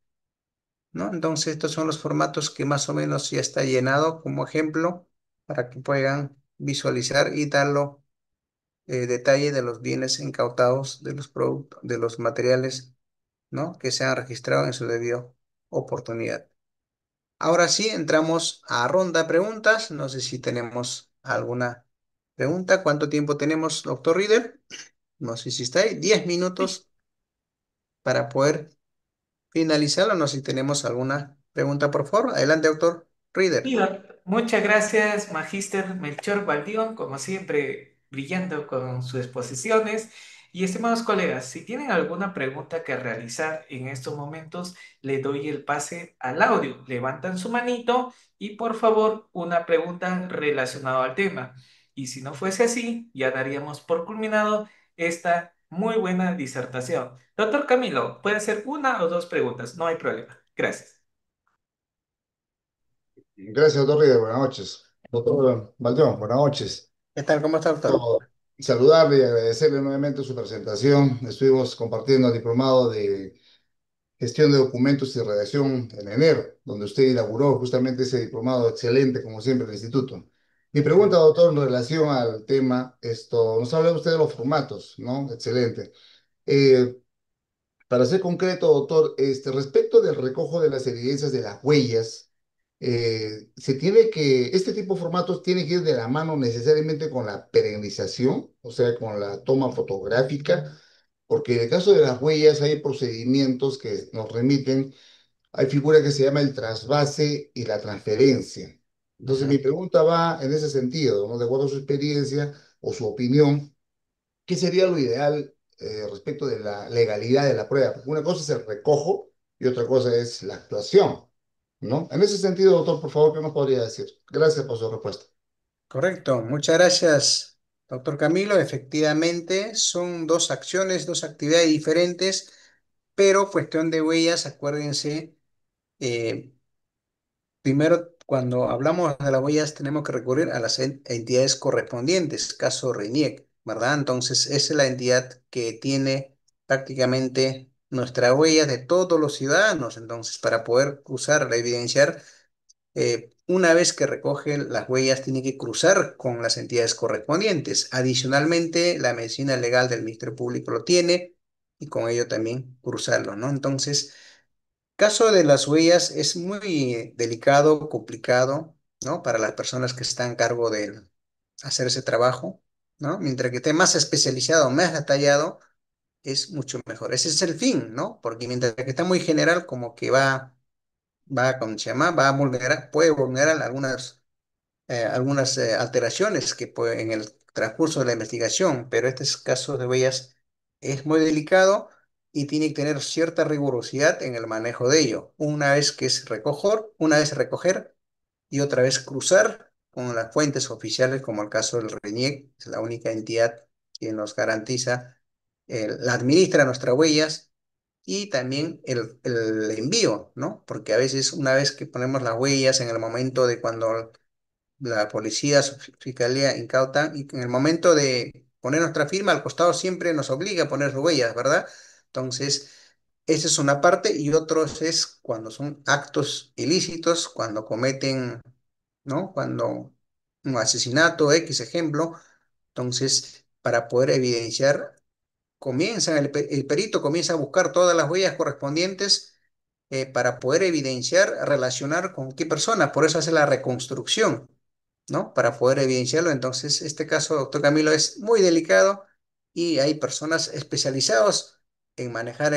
¿no? Entonces, estos son los formatos que más o menos ya está llenado como ejemplo para que puedan visualizar y darlo detalle de los bienes incautados, de los productos, de los materiales, ¿no? Que se han registrado en su debida oportunidad. Ahora sí, entramos a ronda de preguntas. No sé si tenemos alguna pregunta. ¿Cuánto tiempo tenemos, doctor Reader? No sé si está ahí. 10 minutos para poder finalizarlo. No sé si tenemos alguna pregunta, por favor. Adelante, doctor Reader. Muchas gracias, Magíster Melchor Baldión, como siempre, brillando con sus exposiciones. Y estimados colegas, si tienen alguna pregunta que realizar en estos momentos, le doy el pase al audio. Levantan su manito y por favor una pregunta relacionada al tema. Y si no fuese así, ya daríamos por culminado esta muy buena disertación. Doctor Camilo, puede hacer una o dos preguntas, no hay problema. Gracias. Gracias, doctor Ríos. Buenas noches. Doctor Valdeón, buenas noches. ¿Qué tal? ¿Cómo está, doctor? Quiero saludarle y agradecerle nuevamente su presentación. Estuvimos compartiendo el diplomado de gestión de documentos y redacción en enero, donde usted inauguró justamente ese diplomado excelente, como siempre, del instituto. Mi pregunta, doctor, en relación al tema, nos habla usted de los formatos, ¿no? Excelente. Eh, para ser concreto, doctor, respecto del recojo de las evidencias de las huellas, este tipo de formatos tiene que ir de la mano necesariamente con la perenización, o sea, con la toma fotográfica, porque en el caso de las huellas hay procedimientos que nos remiten, hay figura que se llama el trasvase y la transferencia. Entonces, mi Ujú. pregunta va en ese sentido, ¿no? De acuerdo a su experiencia o su opinión. ¿Qué sería lo ideal respecto de la legalidad de la prueba? Porque una cosa es el recojo y otra cosa es la actuación, ¿no? En ese sentido, doctor, por favor, ¿qué nos podría decir? Gracias por su respuesta. Correcto. Muchas gracias, doctor Camilo. Efectivamente, son dos acciones, dos actividades diferentes, pero cuestión de huellas, acuérdense, eh, primero, cuando hablamos de las huellas, tenemos que recurrir a las entidades correspondientes, caso RENIEC, ¿verdad? Entonces, esa es la entidad que tiene prácticamente nuestra huella de todos los ciudadanos. Entonces, para poder usarla, evidenciar, una vez que recoge las huellas, tiene que cruzar con las entidades correspondientes. Adicionalmente, la medicina legal del Ministerio Público lo tiene y con ello también cruzarlo, ¿no? Entonces, caso de las huellas es muy delicado, complicado, ¿no? Para las personas que están a cargo de hacer ese trabajo, ¿no? Mientras que esté más especializado, más detallado, es mucho mejor. Ese es el fin, ¿no? Porque mientras que está muy general, como que ¿cómo se llama? Va a vulnerar, puede vulnerar algunas alteraciones que en el transcurso de la investigación, pero este caso de huellas es muy delicado y tiene que tener cierta rigurosidad en el manejo de ello. Una vez recoger, y otra vez cruzar con las fuentes oficiales, como el caso del RENIEC, es la única entidad que nos garantiza, la administra nuestras huellas y también el envío, ¿no? Porque a veces una vez que ponemos las huellas en el momento de cuando la policía, fiscalía incautan, y en el momento de poner nuestra firma, al costado siempre nos obliga a poner huellas, ¿verdad? Entonces, esa es una parte y otros es cuando son actos ilícitos, cuando cometen, ¿no? Cuando un asesinato, X ejemplo, entonces, para poder evidenciar, el perito comienza a buscar todas las huellas correspondientes para poder evidenciar, relacionar con qué persona, por eso hace la reconstrucción, ¿no? Para poder evidenciarlo. Entonces, este caso, doctor Camilo, es muy delicado y hay personas especializadas en manejar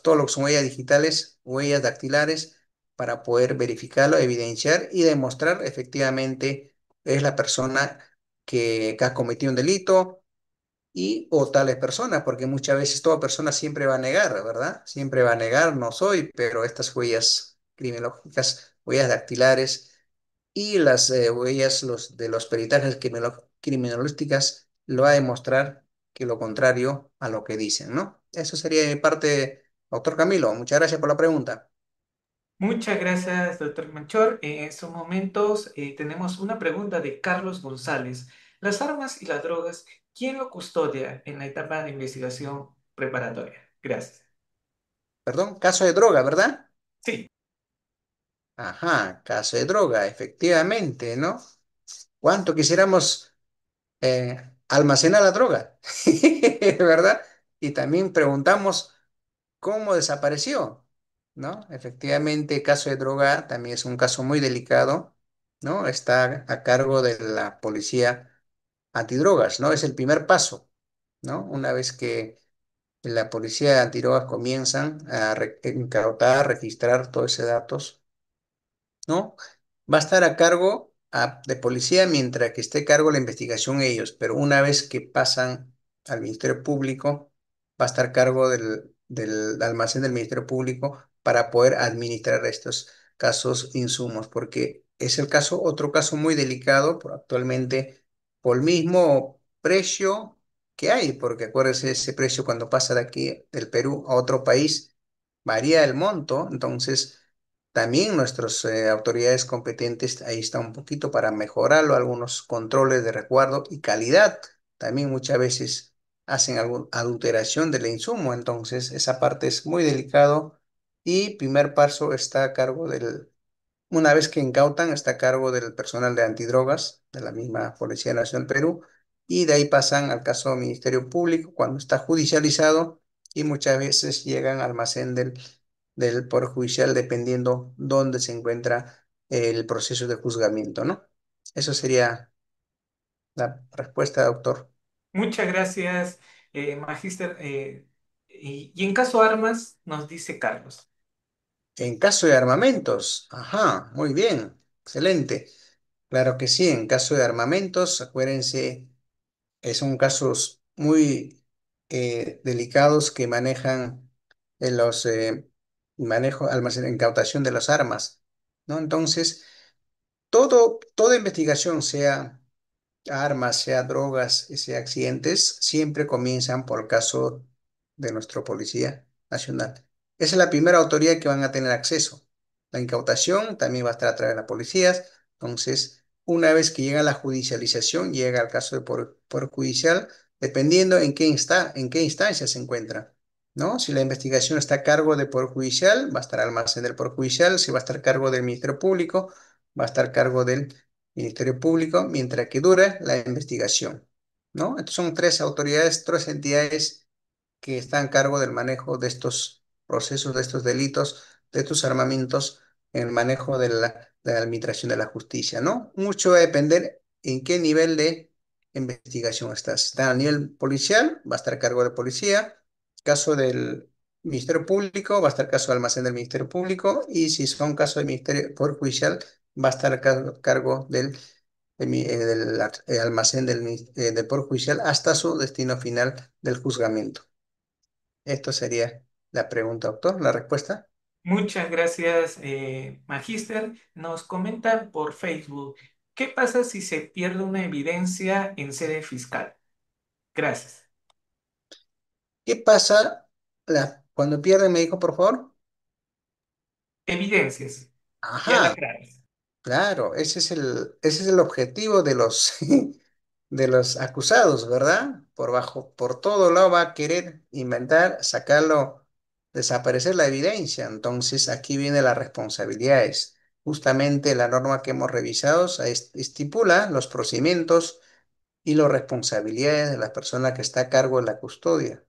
todo lo que son huellas digitales, huellas dactilares, para poder verificarlo, evidenciar y demostrar efectivamente es la persona que ha cometido un delito y o tales personas, porque muchas veces toda persona siempre va a negar, ¿verdad? Siempre va a negar, no soy, pero estas huellas criminológicas, huellas dactilares y las huellas de los peritajes criminolísticas lo va a demostrar que lo contrario a lo que dicen, ¿no? Eso sería de mi parte, doctor Camilo. Muchas gracias por la pregunta. Muchas gracias, doctor Melchor. En estos momentos tenemos una pregunta de Carlos González. Las armas y las drogas, ¿quién lo custodia en la etapa de investigación preparatoria? Gracias. Perdón, caso de droga, ¿verdad? Sí, Ajá, caso de droga, efectivamente, ¿no? ¿Cuánto quisiéramos almacenar la droga? ¿Verdad? Y también preguntamos cómo desapareció, ¿no? Efectivamente, el caso de droga también es un caso muy delicado, ¿no? Está a cargo de la policía antidrogas, ¿no? Es el primer paso, ¿no? Una vez que la policía antidrogas comienzan a incautar, registrar todos esos datos, ¿no? Va a estar a cargo de policía mientras que esté a cargo la investigación ellos, pero una vez que pasan al Ministerio Público, va a estar a cargo del almacén del Ministerio Público para poder administrar estos casos insumos, porque es el caso, otro caso muy delicado actualmente por el mismo precio que hay, porque acuérdense, ese precio cuando pasa de aquí, del Perú a otro país, varía el monto, entonces también nuestras autoridades competentes ahí está un poquito para mejorarlo, algunos controles de resguardo y calidad. También muchas veces hacen alguna adulteración del insumo, entonces esa parte es muy delicado y primer paso está a cargo una vez que incautan, está a cargo del personal de antidrogas de la misma Policía Nacional Perú y de ahí pasan al caso del Ministerio Público cuando está judicializado y muchas veces llegan al almacén del Poder Judicial dependiendo dónde se encuentra el proceso de juzgamiento, ¿no? Eso sería la respuesta, doctor. muchas gracias, Magíster. Y en caso de armas, nos dice Carlos. En caso de armamentos, ajá, muy bien, excelente. Claro que sí, en caso de armamentos, acuérdense, son casos muy delicados que manejan los manejo, incautación de las armas, ¿no? Entonces, toda investigación, sea armas, sea drogas, sea accidentes, siempre comienzan por el caso de nuestra Policía Nacional. Esa es la primera autoridad que van a tener acceso. La incautación también va a estar a través de las policías. Entonces, una vez que llega la judicialización, llega al caso de por judicial, dependiendo en qué instancia se encuentra, ¿no? Si la investigación está a cargo de Poder Judicial, va a estar al almacén del Poder Judicial. Si va a estar a cargo del Ministerio Público, va a estar a cargo del Ministerio Público mientras que dura la investigación, ¿no? Estos son tres autoridades, tres entidades que están a cargo del manejo de estos procesos, de estos delitos, de estos armamentos, en el manejo de la administración de la justicia, ¿no? Mucho va a depender en qué nivel de investigación estás. Si está a nivel policial, va a estar a cargo de policía. Caso del Ministerio Público, va a estar a caso del almacén del Ministerio Público. Y si son casos del Ministerio Poder Judicial, va a estar a cargo del almacén del Poder Judicial hasta su destino final del juzgamiento. Esto sería la pregunta, doctor. ¿La respuesta? Muchas gracias, Magíster. Nos comentan por Facebook, ¿qué pasa si se pierde una evidencia en sede fiscal? Gracias. ¿Qué pasa cuando pierde, me dijo, por favor? Evidencias. Ya la Ajá, aclaras. claro, ese es el objetivo de los, de los acusados, ¿verdad? Por todo lado va a querer inventar, sacarlo, desaparecer la evidencia. Entonces, aquí viene las responsabilidades. Justamente la norma que hemos revisado estipula los procedimientos y las responsabilidades de la persona que está a cargo de la custodia,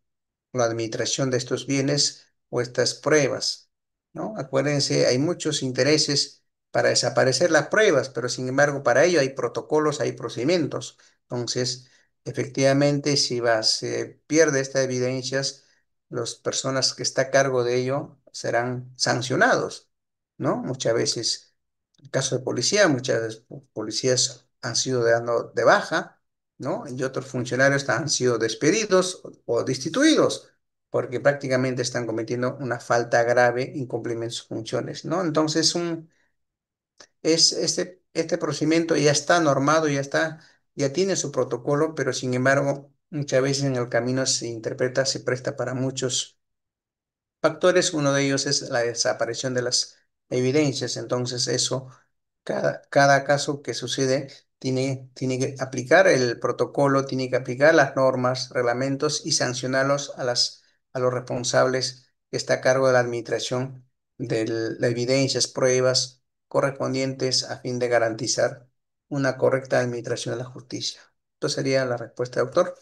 la administración de estos bienes o estas pruebas, ¿no? Acuérdense, hay muchos intereses para desaparecer las pruebas, pero sin embargo para ello hay protocolos, hay procedimientos. Entonces, efectivamente, si se pierde estas evidencias, las personas que está a cargo de ello serán sancionados, ¿no? Muchas veces, el caso de policía, muchas veces policías han sido dando de baja, ¿no? Y otros funcionarios han sido despedidos o destituidos porque prácticamente están cometiendo una falta grave, incumplimiento de sus funciones, ¿no? Entonces, este procedimiento ya está normado, ya tiene su protocolo, pero sin embargo, muchas veces en el camino se interpreta, se presta para muchos factores. Uno de ellos es la desaparición de las evidencias. Entonces, eso, cada caso que sucede tiene que aplicar el protocolo, tiene que aplicar las normas, reglamentos y sancionarlos a los responsables que está a cargo de la administración de las evidencias, pruebas correspondientes a fin de garantizar una correcta administración de la justicia. Esto sería la respuesta, doctor.